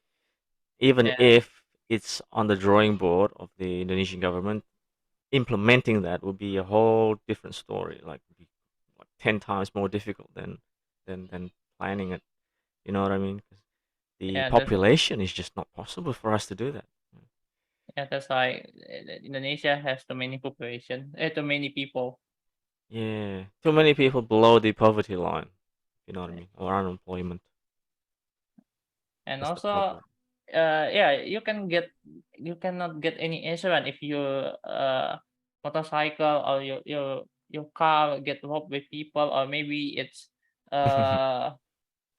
Even Yeah, if it's on the drawing board of the Indonesian government, implementing that would be a whole different story. Like, be like 10 times more difficult than planning it. You know what I mean? 'Cause the yeah, population is just not possible for us to do that. that's why Indonesia has too many population, too many people. Yeah, too many people below the poverty line. You know what I mean? Or unemployment. And That's the also, problem. yeah, you cannot get any insurance if your motorcycle or your car get robbed by people, or maybe it's uh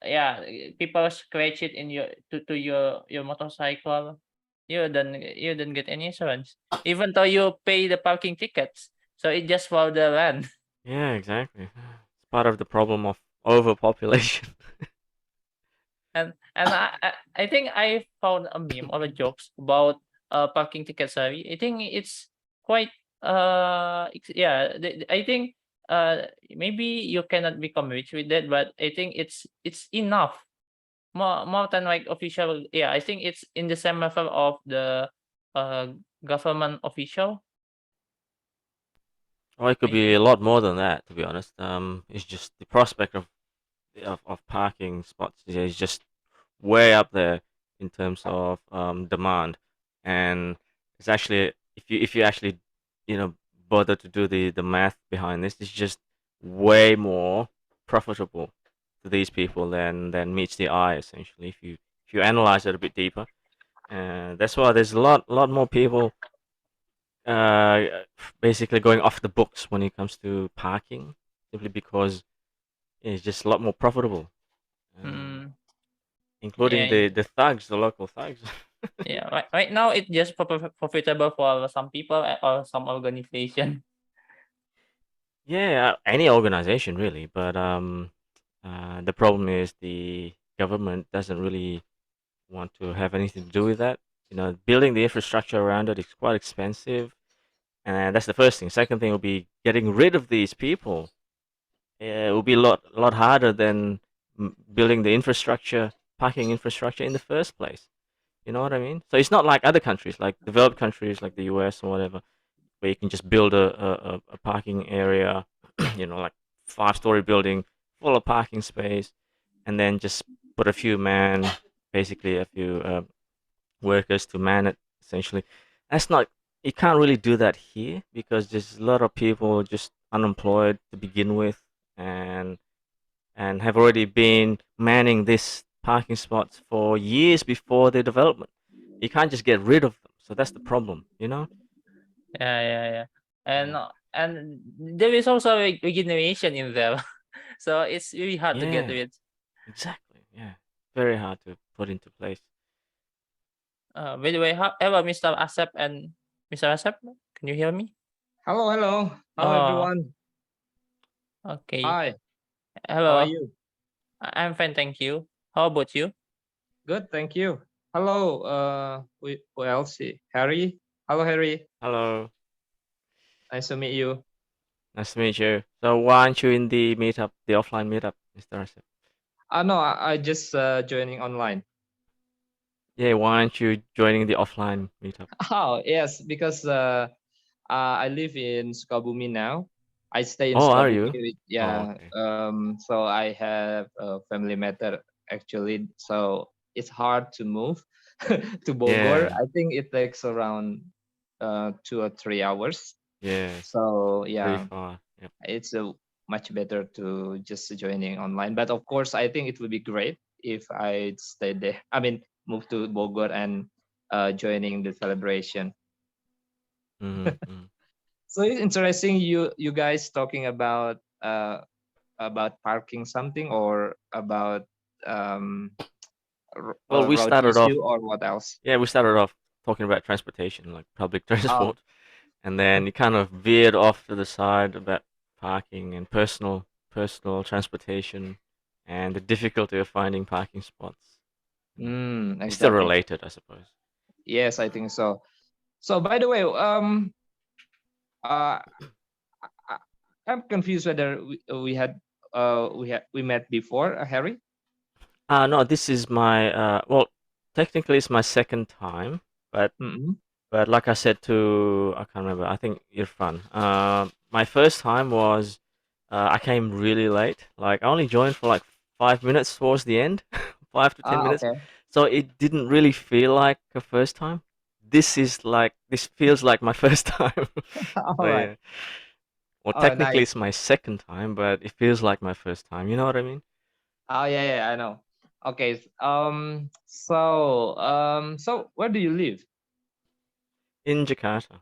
yeah, people scratch it in to your motorcycle. You don't get any insurance, even though you pay the parking tickets, so it just for the rent. Yeah, exactly. It's part of the problem of overpopulation. And I think I found a meme or a jokes about parking ticket survey. I think it's quite yeah, I think maybe you cannot become rich with that, but I think it's enough, more than like official. Yeah, I think it's in the same level of the uh government official. Or it could I be think. a lot more than that, to be honest. It's just the prospect of parking spots is just way up there in terms of demand, and it's actually if you actually bother to do the math behind this, it's just way more profitable to these people than meets the eye essentially. If you analyze it a bit deeper, and that's why there's a lot more people uh basically going off the books when it comes to parking, simply because it's just a lot more profitable, uh, Mm, including yeah, the thugs, the local thugs. yeah. Right now, it's just profitable for some people, or some organization. Yeah, any organization really, but the problem is the government doesn't really want to have anything to do with that. Building the infrastructure around it is quite expensive, and that's the first thing. Second thing will be getting rid of these people. It will be a lot harder than building the infrastructure, parking infrastructure in the first place. You know what I mean? So it's not like other countries, like developed countries like the US or whatever, where you can just build a parking area, like 5-story building full of parking space, and then just put a few basically a few workers to man it. Essentially, that's not. You can't really do that here because there's a lot of people just unemployed to begin with, and have already been manning this parking spots for years before the development. You can't just get rid of them. So that's the problem. Yeah. And Yeah. and there is also a regeneration in there, so it's really hard to get Yeah, rid. exactly. Yeah. very hard to put into place. By the way, how about Mr. Asep and Mr. Asep? Can you hear me? Hello, hello. Hello, Oh, everyone. okay. Hi. How Hello. are you? I'm fine, thank you. How about you? Good, thank you. Hello, who else? Harry. Hello, Harry. Hello, Nice to meet you. nice to meet you. So why aren't you in the meetup, the offline meetup, Mr. Asif? No, I just joining online. Yeah, why aren't you joining the offline meetup? Oh, yes, because I live in Sukabumi now. I stay in Oh, are Sukabumi. you? Yeah. okay. So I have a family matter actually. So it's hard to move to Bogor. Yeah, I think it takes around 2 or 3 hours. yeah, So pretty yeah, far. Yep. it's much better to just joining online. But of course, I think it would be great if I stay there. I mean, move to Bogor and joining the celebration. Mhm. So it's interesting you guys talking about parking something or about Well, we road started off. issue or what else? Yeah, we started off talking about transportation, like public Oh, transport, and then it kind of veered off to the side about parking and personal transportation, and the difficulty of finding parking spots. It's still exactly. related, I suppose. Yes, I think so. So by the way, uh, I'm confused whether we met before, Harry. No, this is my well, technically it's my second time, but Mm-hmm. like I said to I can't remember. I think Irfan. My first time was I came really late. Like I only joined for like 5 minutes towards the end, 5 to 10 minutes. Okay. So it didn't really feel like a first time. This feels like my first time. All So right. yeah. Well, Oh, technically nice. it's my second time, but it feels like my first time. You know what I mean? Oh, yeah, I know. Okay. So where do you live? In Jakarta.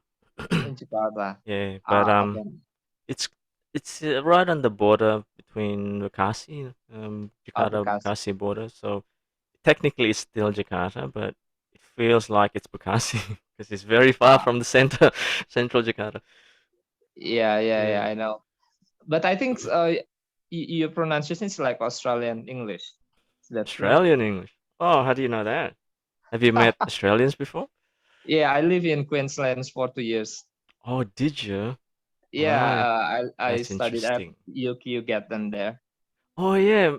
In Jakarta. Yeah, but Okay. it's right on the border between Bekasi, Jakarta Bekasi. Bekasi border. So technically it's still Jakarta, but it feels like it's Bekasi because it's very far Ah, from the central Jakarta. yeah, Yeah, I know. But I think your pronunciation is like Australian English. Is that true? Australian English. Oh, how do you know that? Have you met Australians before? Yeah, I live in Queensland for 2 years. Oh, did you? Yeah, Right, I that's studied at interesting. UQ Gatton there. Oh yeah,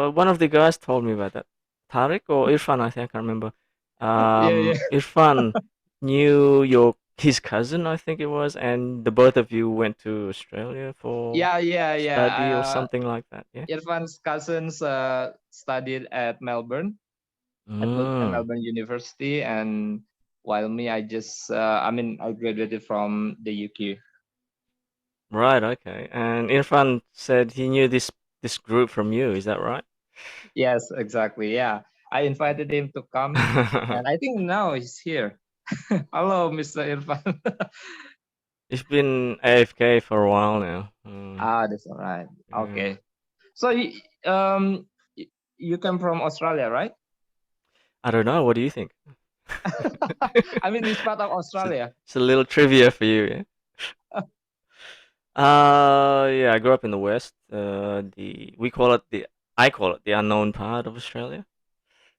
one of the guys told me about that. Tariq or Irfan, I think I can't remember. Yeah. Irfan knew his cousin, I think it was, and the both of you went to Australia for Yeah. study or something like that. Yeah. Irfan's cousins studied at Melbourne, at Mm, Melbourne University, and while me, I graduated from the UQ. right. Okay. And Irfan said he knew this group from you. Is that right? Yes, exactly. Yeah, I invited him to come, and I think now he's here. Hello, Mr. Irfan. He's been AFK for a while now. That's all right. Yeah. Okay. So you come from Australia, right? I don't know. What do you think? I mean, it's part of Australia. It's a little trivia for you, yeah. Yeah, I grew up in the West. I call it the unknown part of Australia,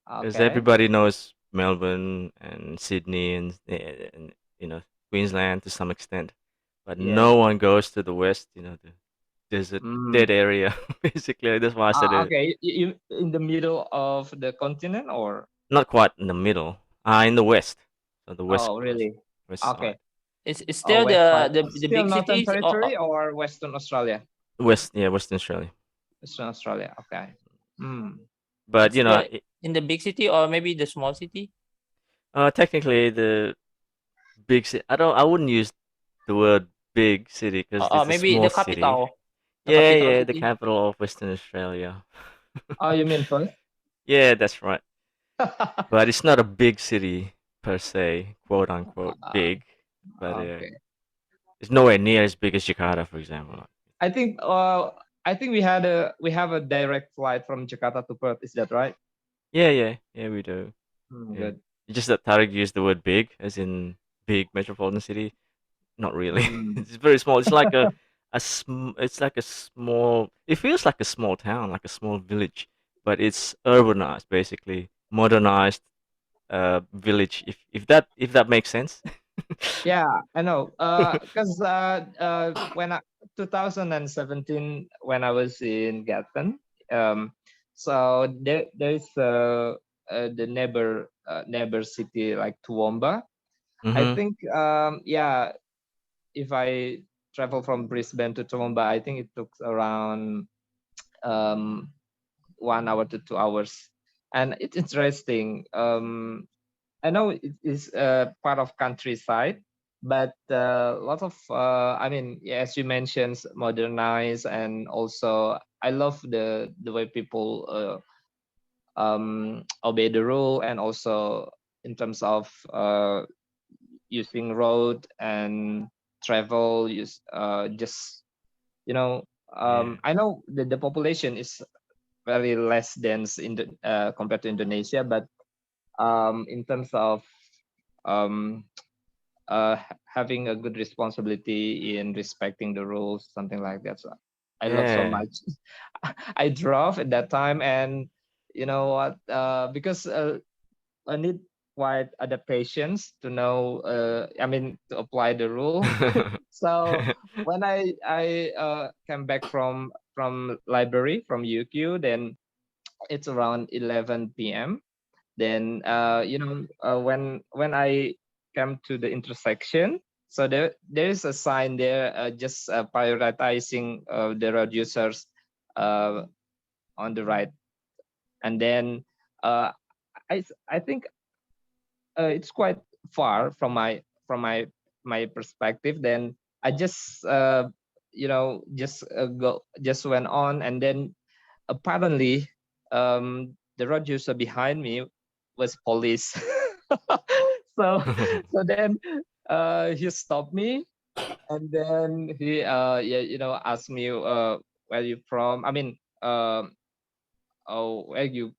because Okay. everybody knows Melbourne and Sydney and Queensland to some extent, but no Yes. one goes to the West. The desert, dead area, basically. That's why I said it. Okay. You in the middle of the continent or? Not quite in the middle. In the West, so the West Oh, Coast, really? West side. Okay. It's Oh, still West side. the Still big Northern cities Territory or Western Australia? Western Australia. Western Australia. Okay. But it's still in the big city or maybe the small city? technically the big city. I wouldn't use the word big city because it's a Maybe small the city. capital. The Yeah, capital yeah, the city. capital of Western Australia. Oh, you mean Perth? Yeah, that's right. But it's not a big city per se, quote unquote big. But Okay. it's nowhere near as big as Jakarta, for example. I think we have a direct flight from Jakarta to Perth. Is that right? Yeah, we do. Yeah. Good. It's just that Tarek used the word big, as in big metropolitan city. Not really. Mm. It's very small. It's like it's like a small. It feels like a small town, like a small village, but it's urbanized, basically modernized village. If that makes sense. Yeah, I know. Because when 2017, when I was in Gatton, so there's the neighbor city like Toowoomba. I Mm-hmm. think yeah, if I travel from Brisbane to Toowoomba, I think it took around um 1 hour to 2 hours, and it's interesting. I know it is part of countryside, but a lot of I mean, yeah, as you mentioned, modernized, and also I love the way people obey the rule, and also in terms of using road and travel, use just you know. Yeah. I know the population is very less dense in the compared to Indonesia, but in terms of um, having a good responsibility in respecting the rules, something like that. So I love so Yeah. much. I drove at that time, and you know what? Because I need quite adaptations to know. I mean, to apply the rule. So when I came back from library from UQ, then it's around 11 p.m. Then when I come to the intersection, so there is a sign there, just prioritizing the road users uh, on the right, and then uh, I think it's quite far from my perspective. Then I just just went on, and then apparently the road user behind me was police. so so then he stopped me, and then he asked me where you from. I mean, oh, where you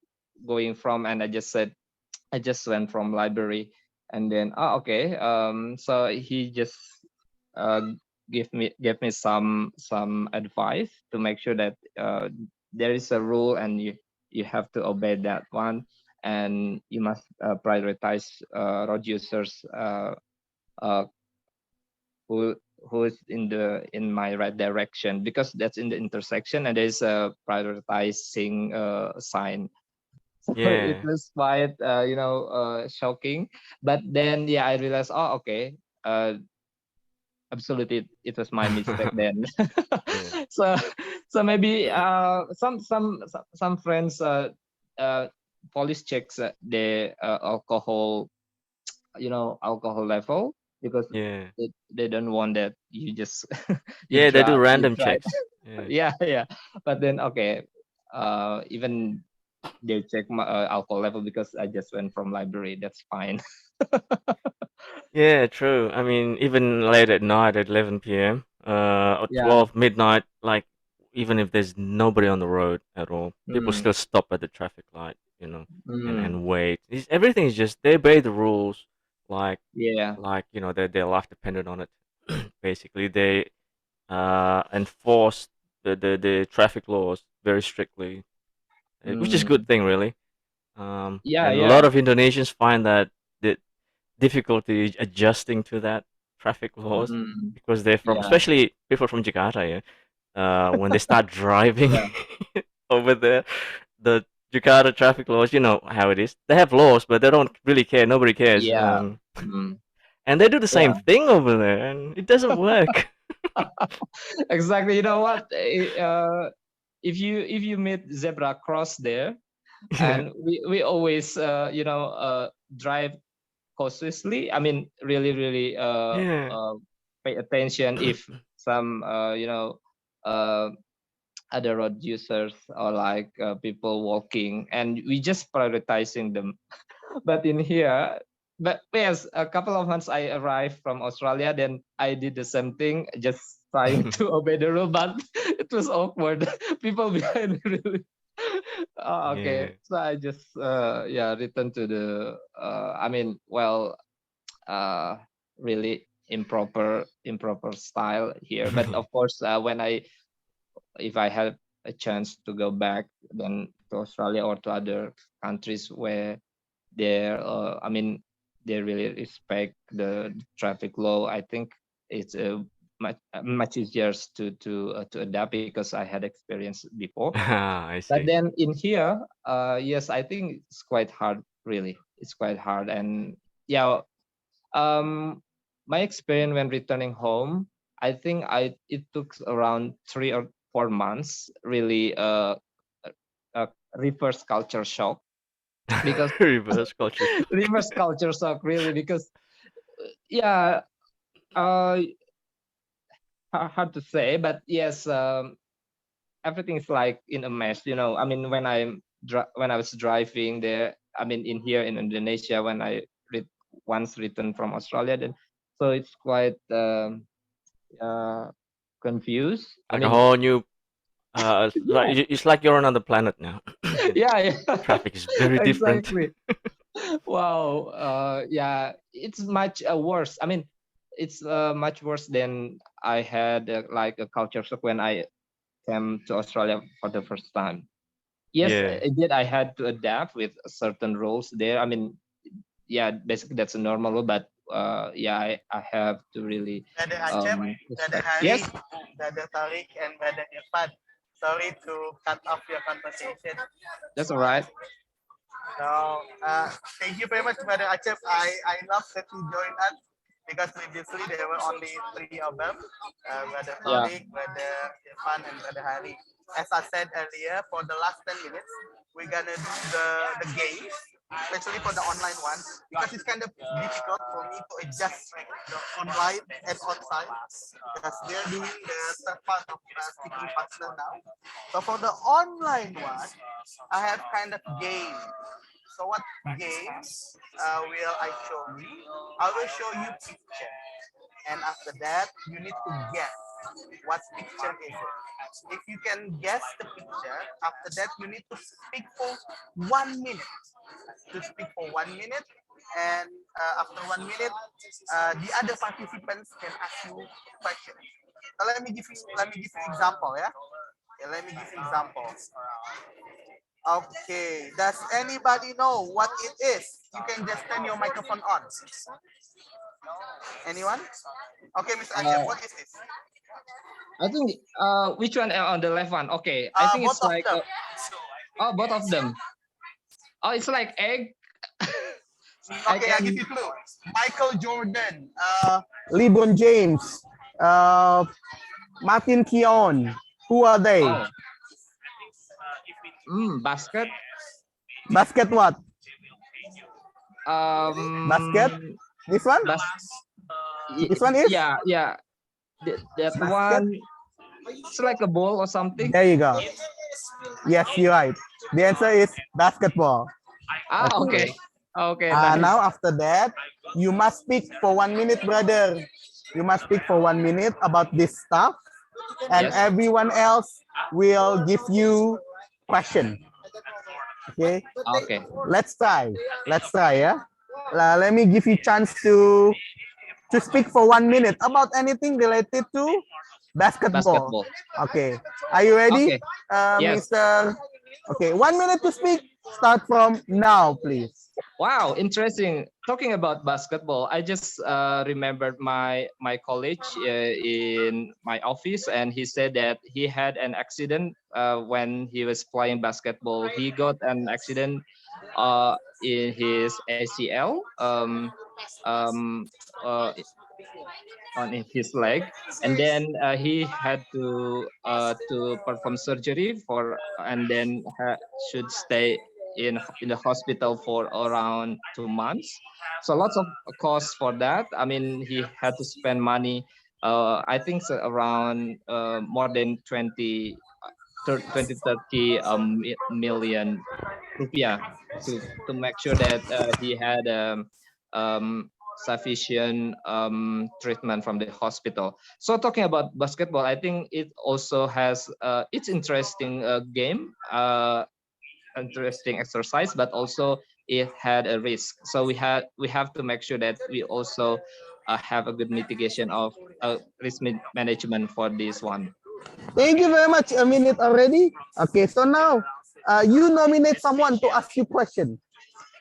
going from? And I just said I just went from library. And then okay, so he just uh, gave me some advice to make sure that there is a rule, and you have to obey that one, and you must prioritize road users uh, who who is in my right direction, because that's in the intersection and there's a prioritizing sign. So it Yeah. was quite shocking, but then yeah, I realized, oh, okay, absolutely, it was my mistake then. Yeah. so so maybe some friends uh police checks the alcohol, alcohol level, because Yeah. they don't want that you just you Yeah, they do drive you random drive. checks. Yeah. Yeah, but then okay, even they check my alcohol level because I just went from library, that's fine. Yeah, true. I mean, even late at night at 11 p.m., or Yeah. 12 midnight, like even if there's nobody on the road at all, people Mm, still stop at the traffic light, mm, and wait. Everything is just they obey the rules, like yeah. their life depended on it. Basically, they enforce the traffic laws very strictly, which is a good Mm, thing, really. yeah, And a lot yeah. of Indonesians find that the difficulty adjusting to that traffic laws Mm, because they're from, yeah. especially people from Jakarta, yeah. When they start driving Yeah. over there, the Jakarta traffic laws, you know how it is. They have laws, but they don't really care. Nobody cares. Yeah. Mm, And they do the same yeah. thing over there, and it doesn't work. Exactly. You know what? If you meet zebra cross there, Yeah, and we always drive cautiously. I mean, really, really yeah, pay attention if some uh, other road users, or like people walking, and we just prioritizing them. But in here, but yes, a couple of months I arrived from Australia, then I did the same thing, just trying to obey the rule, but it was awkward. People behind me really Oh, okay. So I just yeah, return to the I mean, well, uh really improper style here. But of course, when if I have a chance to go back then to Australia or to other countries where I mean, they really respect the traffic law, I think it's much easier to adapt because I had experience before. I But see. then in here, yes, I think it's quite hard. Really, it's quite hard. And yeah, my experience when returning home, I think it took around 3 or 4 months. Really, a reverse culture shock because Reverse culture. reverse culture shock really because yeah, uh, hard to say, but yes, everything is like in a mess. You know, I mean, when I was driving there, I mean, in here in Indonesia, when I once returned from Australia, then so it's quite uh, confused. I Like a mean, whole new yeah, it's like you're on another planet now. yeah, yeah, Traffic is very different. exactly. Wow. Yeah, it's much worse. I mean, it's much worse than I had like a culture shock when I came to Australia for the first time. Yes, Yeah. indeed, I had to adapt with certain rules there. I mean, yeah, basically that's a normal rule, but yeah, I have to really Brother Acep, Brother respect. Hari, Yes, Brother Tariq, and Brother Irfan. Sorry to cut off your conversation. that's all right. So, thank you very much, Brother Acep. I love that you joined us because previously there were only three of them, Brother Yeah. Tariq, Brother Irfan, and Brother Hari. As I said earlier, for the last 10 minutes, we're gonna do the games, especially for the online one, because it's kind of difficult for me to adjust the online and on-site because they're doing the third part of speaking faster now. So for the online one, I have kind of game. So what games will I show you? I will show you picture, and after that you need to guess what picture is it. If you can guess the picture, after that you need to speak for 1 minute. To speak for 1 minute, and after 1 minute, the other participants can ask you questions. So let me give you example, yeah. Okay, let me give you example. Okay, does anybody know what it is? You can just turn your microphone on. Anyone? Okay, Mr. Acep, Uh, what is this? I think which one on the left one? Okay, I think Both it's of like them. oh, both of them. Oh, it's like egg. Egg Okay, I'll give and you a clue. Michael Jordan, LeBron James, Martin Keown. Who are they? oh, basket. Basket what? Basket? Um, This one? bas This one is? yeah, yeah. That Basket? one, it's like a ball or something. There you go. Yes, you're right. The answer is basketball. Ah, Okay. okay. Okay, nice. Now after that, you must speak for 1 minute, brother. You must speak for 1 minute about this stuff, and Yes. everyone else will give you question. Okay. Okay. Let's try. Let's try. Yeah. Let me give you chance to speak for 1 minute about anything related to basketball. Basketball. Okay. Are you ready, Okay. Yes. Mr. Okay, 1 minute to speak. Start from now, please. Wow, interesting. Talking about basketball, I just remembered my college in my office, and he said that he had an accident when he was playing basketball. He got an accident in his ACL uh, on his leg, and then he had to perform surgery for, and then should stay in the hospital for around 2 months. So lots of costs for that. I mean, he had to spend money. I think so around more than 30 million rupiah to make sure that he had sufficient treatment from the hospital. So talking about basketball, I think it also has it's interesting game, interesting exercise, but also it had a risk. So we have to make sure that we also have a good mitigation of risk management for this one. Thank you very much. A minute already. Okay, so now you nominate someone to ask you question,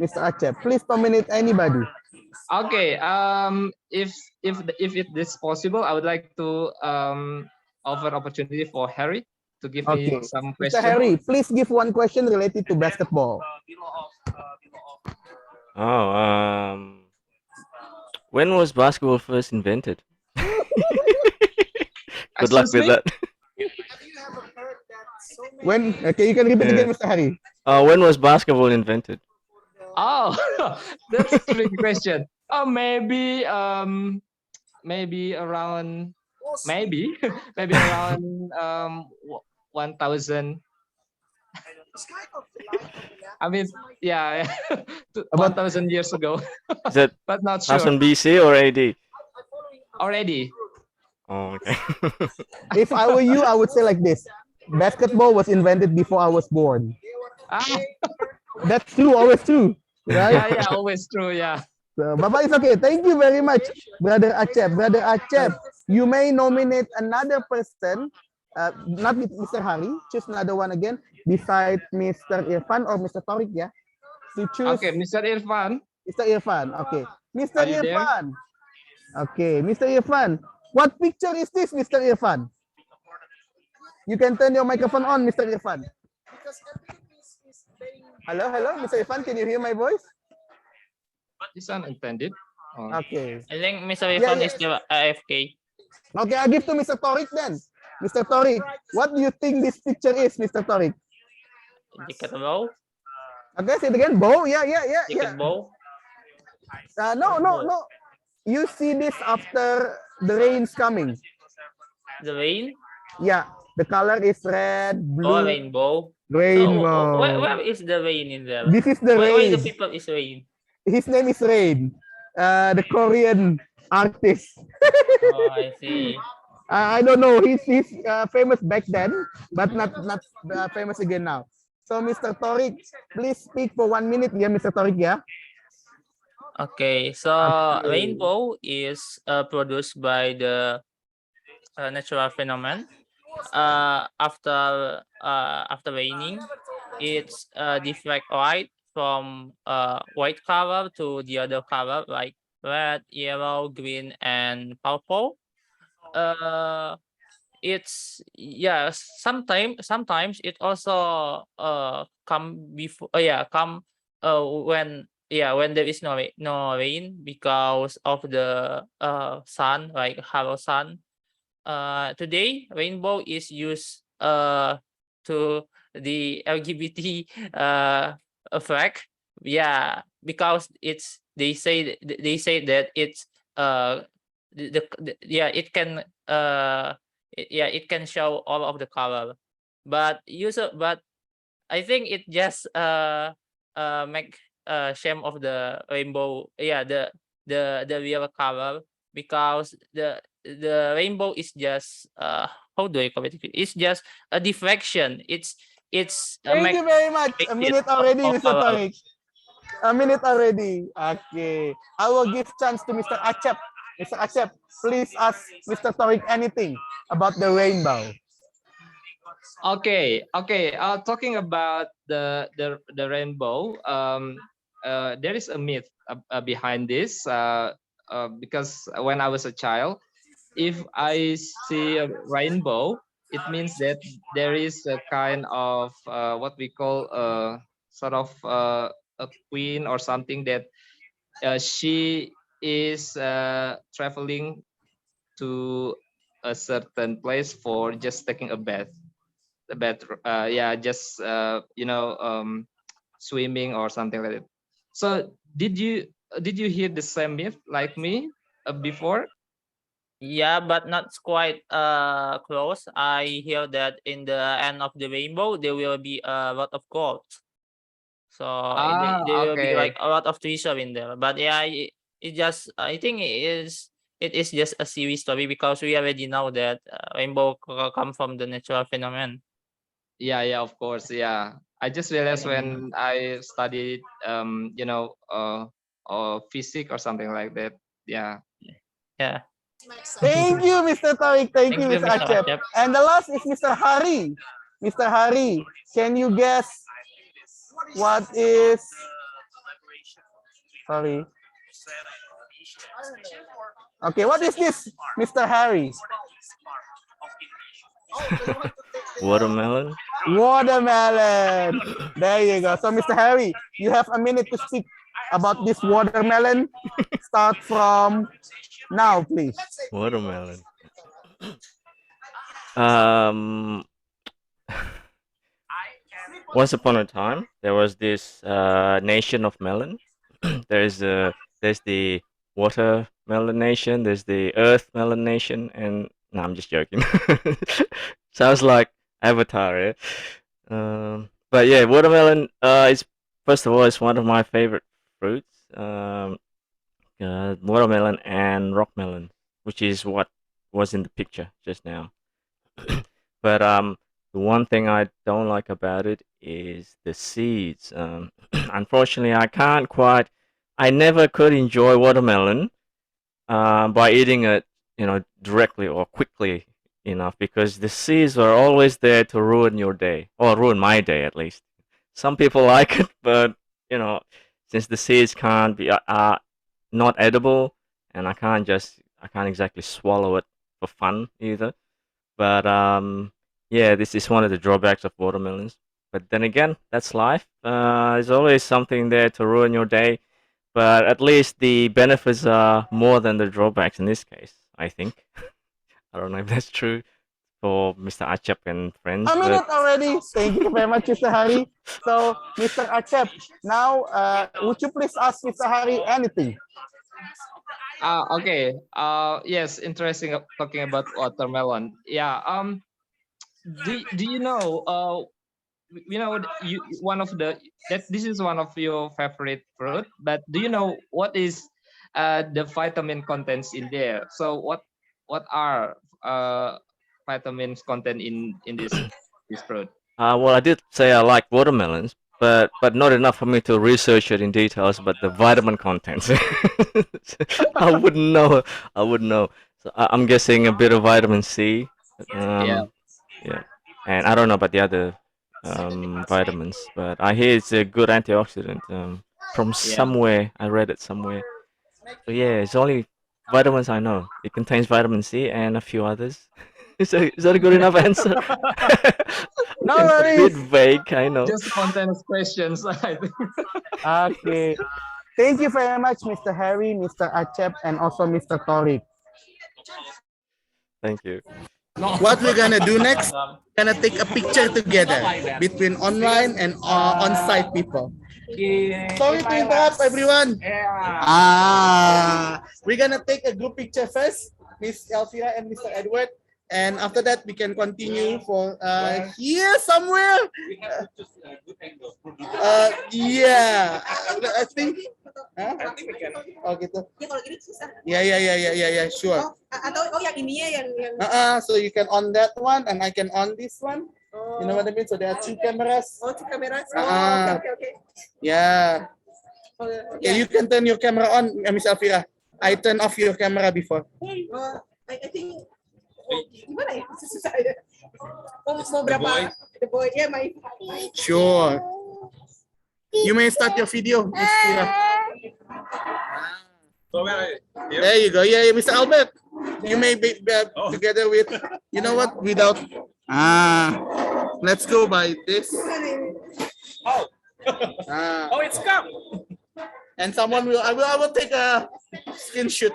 Mr. Acep. Please nominate anybody. Okay. If it is possible, I would like to offer opportunity for Harry to give me Okay, some Mr. question. Harry, please give one question related to basketball. Oh, when was basketball first invented? Good luck Excuse with me? that. When? Okay, you can repeat Yeah. again, Mr. Harry. When was basketball invented? Oh, that's a tricky question. Oh, maybe maybe around maybe maybe around 1000. I mean, yeah, About 1000 years ago, Is it but not sure 1000 BC or AD? already. Oh, okay. if I were you, I would say like this: basketball was invented before I was born. Ah, That's true, always true, right? yeah, always true. Yeah. So, Baba, it's okay. Thank you very much, Brother Acep. Brother Acep, you may nominate another person, not with Mr. Hari, choose another one again, beside Mr. Irfan or Mr. Taurik, yeah? To choose Okay, Mr. Irfan, Mr. Irfan. Okay. Mr. are you there? Irfan. Okay, Mr. Irfan. What picture is this, Mr. Irfan? You can turn your microphone on, Mr. Irfan. Hello, hello, Mr. Irfan, can you hear my voice? This unintended. Oh. Okay. I think Mr. Irfan is the AFK. Okay, I'll give to Mr. Taurik then. Mr. Taurik, what do you think this picture is, Mr. Taurik? Ticket bow. Okay, say it again. Bow? Yeah. Ticket bow. No. You see this after the rain's coming. The rain. Yeah, the color is red, Oh, blue, rainbow. rainbow. So, where is the rain in there? This is the Why the rain. people is rain? His name is Rain, the Korean artist. Oh, I see. I don't know. He's famous back then, but not famous again now. So, Mr. Taurik, please speak for 1 minute. Yeah, Mr. Taurik. Yeah. Okay, so Okay. rainbow is produced by the natural phenomenon. After raining, it's diffract light from white color to the other color like red, yellow, green, and purple. It's sometimes it also come before when there is no rain because of the sun, like hello sun. Today rainbow is used to the LGBT effect, because they say that it's it can it can show all of the color, but I think it just make shame of the rainbow, the real color, because the rainbow is just how do I call it? It's just a diffraction. It's Thank you very much. A minute already, of Mr. color. Taurik. A minute already. Okay. I will give chance to Mr. Acep. Mr. Acep, please ask Mr. Taurik anything about the rainbow. Okay. Talking about the rainbow, there is a myth behind this. Because when I was a child, if I see a rainbow, it means that there is a kind of what we call sort of a queen or something, that she is traveling to a certain place for just taking a bath. Just swimming or something like that. So did you hear the same myth like me before? Yeah, but not quite close. I hear that in the end of the rainbow there will be a lot of gold. So there will be Okay. like a lot of treasure in there. But yeah, it just I think it is just a series story because we already know that rainbow come from the natural phenomenon. Yeah, yeah, of course. Yeah. I just realized when I studied, physics or something like that. Yeah. Yeah. Thank you, Mr. Tariq. Thank you, Mr. Mr. Acep. Acep. And the last is Mr. Hari. Mr. Hari, can you guess what is? Sorry. Okay, what is this, Mr. Hari? Watermelon. Watermelon. There you go. So, Mr. Harry, you have a minute to speak about this watermelon. Start from now, please. Watermelon. Um, Once upon a time, there was this nation of melon. there's the watermelon nation. There's the earth melon nation, and no, I'm just joking. Sounds like Avatar, yeah? But yeah, watermelon. Is first of all, it's one of my favorite fruits. Watermelon and rock melon, which is what was in the picture just now. But the one thing I don't like about it is the seeds. Unfortunately, I never could enjoy watermelon by eating it, directly or quickly enough, because the seeds are always there to ruin your day, or ruin my day at least. Some people like it, but since the seeds can't be not edible, and I can't exactly swallow it for fun either. But yeah, this is one of the drawbacks of watermelons. But then again, that's life. There's always something there to ruin your day. But at least the benefits are more than the drawbacks in this case, I think. I don't know if that's true for Mr. Acep and friends. A minute already. Thank you very much, Mr. Hari. So, Mr. Acep, now would you please ask Mr. Hari anything? Okay. Yes, interesting talking about watermelon. Yeah. Do you know? One of this is one of your favorite fruit. But do you know what is the vitamin contents in there? So what are vitamins content in this fruit? Well, I did say I like watermelons, but not enough for me to research it in details. But the vitamin contents, I wouldn't know. So I'm guessing a bit of vitamin C. Yeah. Yeah, and I don't know about the other vitamins, but I hear it's a good antioxidant. From somewhere I read it somewhere. So yeah, it's only vitamins I know. It contains vitamin C and a few others. Is that a good enough answer? No It's a worries. bit vague, I know. Just content questions, I think. Okay. Thank you very much, Mr. Harry, Mr. Acep, and also Mr. Tariq. Thank you. What we're gonna do next, we're gonna take a picture together between online and on-site people. Sorry to interrupt, everyone. We're gonna take a group picture first, Miss Elvira and Mr. Edward, and after that we can continue for here somewhere. Yeah, I think. Huh? Oh gitu. Yeah, sure. Yang ininya yang So you can on that one and I can on this one. You know what I mean? So there are two cameras. two cameras. Okay. Yeah. Okay, you can turn your camera on, Miss Elvira. I turned off your camera before. I think gimana ya? Susah ya. Mau berapa? The boy. Yeah, my. Sure. You may start your video, Miss Elvira. There you go. Yeah, Mr. Albert. You may be together with, you know what, without. Let's go by this. Oh, it's come. And someone will, I will take a screenshot.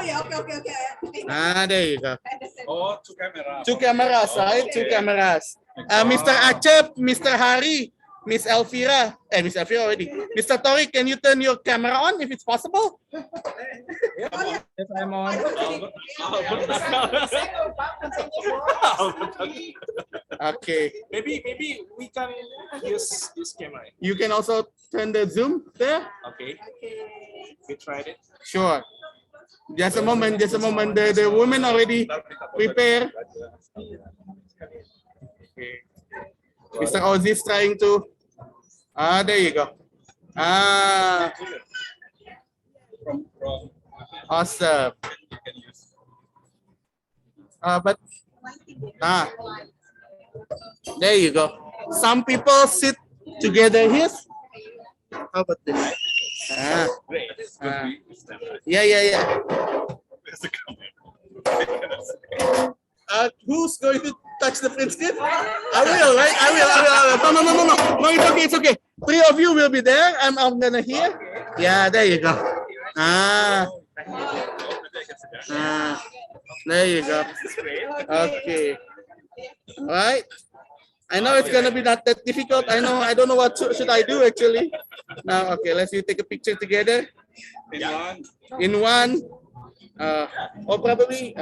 Yeah, okay. There you go. Oh, two cameras. Two cameras, right? Two cameras. Mr. Acep, Mr. Hari, Miss Elvira already. Mr. Tori, can you turn your camera on if it's possible? Yes, I'm on. Okay. Maybe we can use this camera. You can also turn the zoom there. Okay. We tried it. Sure. Just a moment. The woman already prepared. Mr. Ozzy is trying to. There you go. Awesome. But there you go. Some people sit together here. How about this? Yeah. Who's going to touch the print screen? I will, right? I will. No, it's okay. 3 of you will be there. I'm gonna hear. Yeah, there you go. There you go. Okay. All right. I know it's gonna be not that difficult. I don't know what should I do actually. Now, okay, let's take a picture together. In one. Or probably,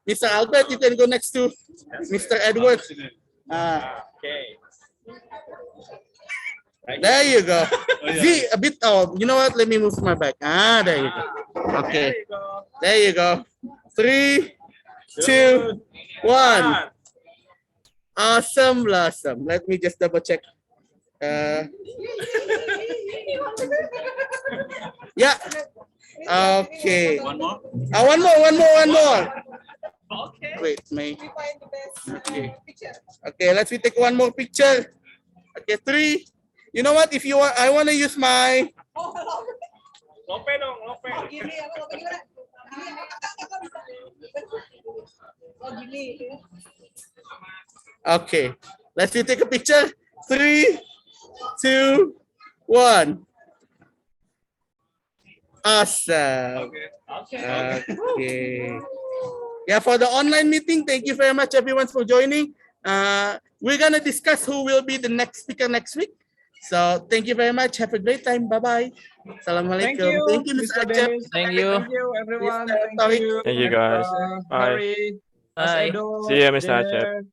Mr. Albert, you can go next to Mr. Edward. Okay. There you go. See, a bit. Oh, you know what? Let me move my back. There you go. Okay. There you go. 3, 2, 1. Awesome, blossom. Let me just double check. Yeah. Okay. One more. One more. Okay. Wait, Okay. Okay, let's take one more picture. Okay, 3. You know what? If you want, I want to use my. Okay, let's take a picture. 3, 2, 1. Awesome. Okay. Yeah, for the online meeting, thank you very much, everyone, for joining. We're gonna discuss who will be the next speaker next week. So thank you very much. Have a great time. Bye-bye. Assalamualaikum. Thank you, Mr. Acep. Thank you. Thank you, everyone. Mr. Thank you. Thank you, guys. Bye. Harry, Mas Bye. Edo, See you, Mr. Acep. there.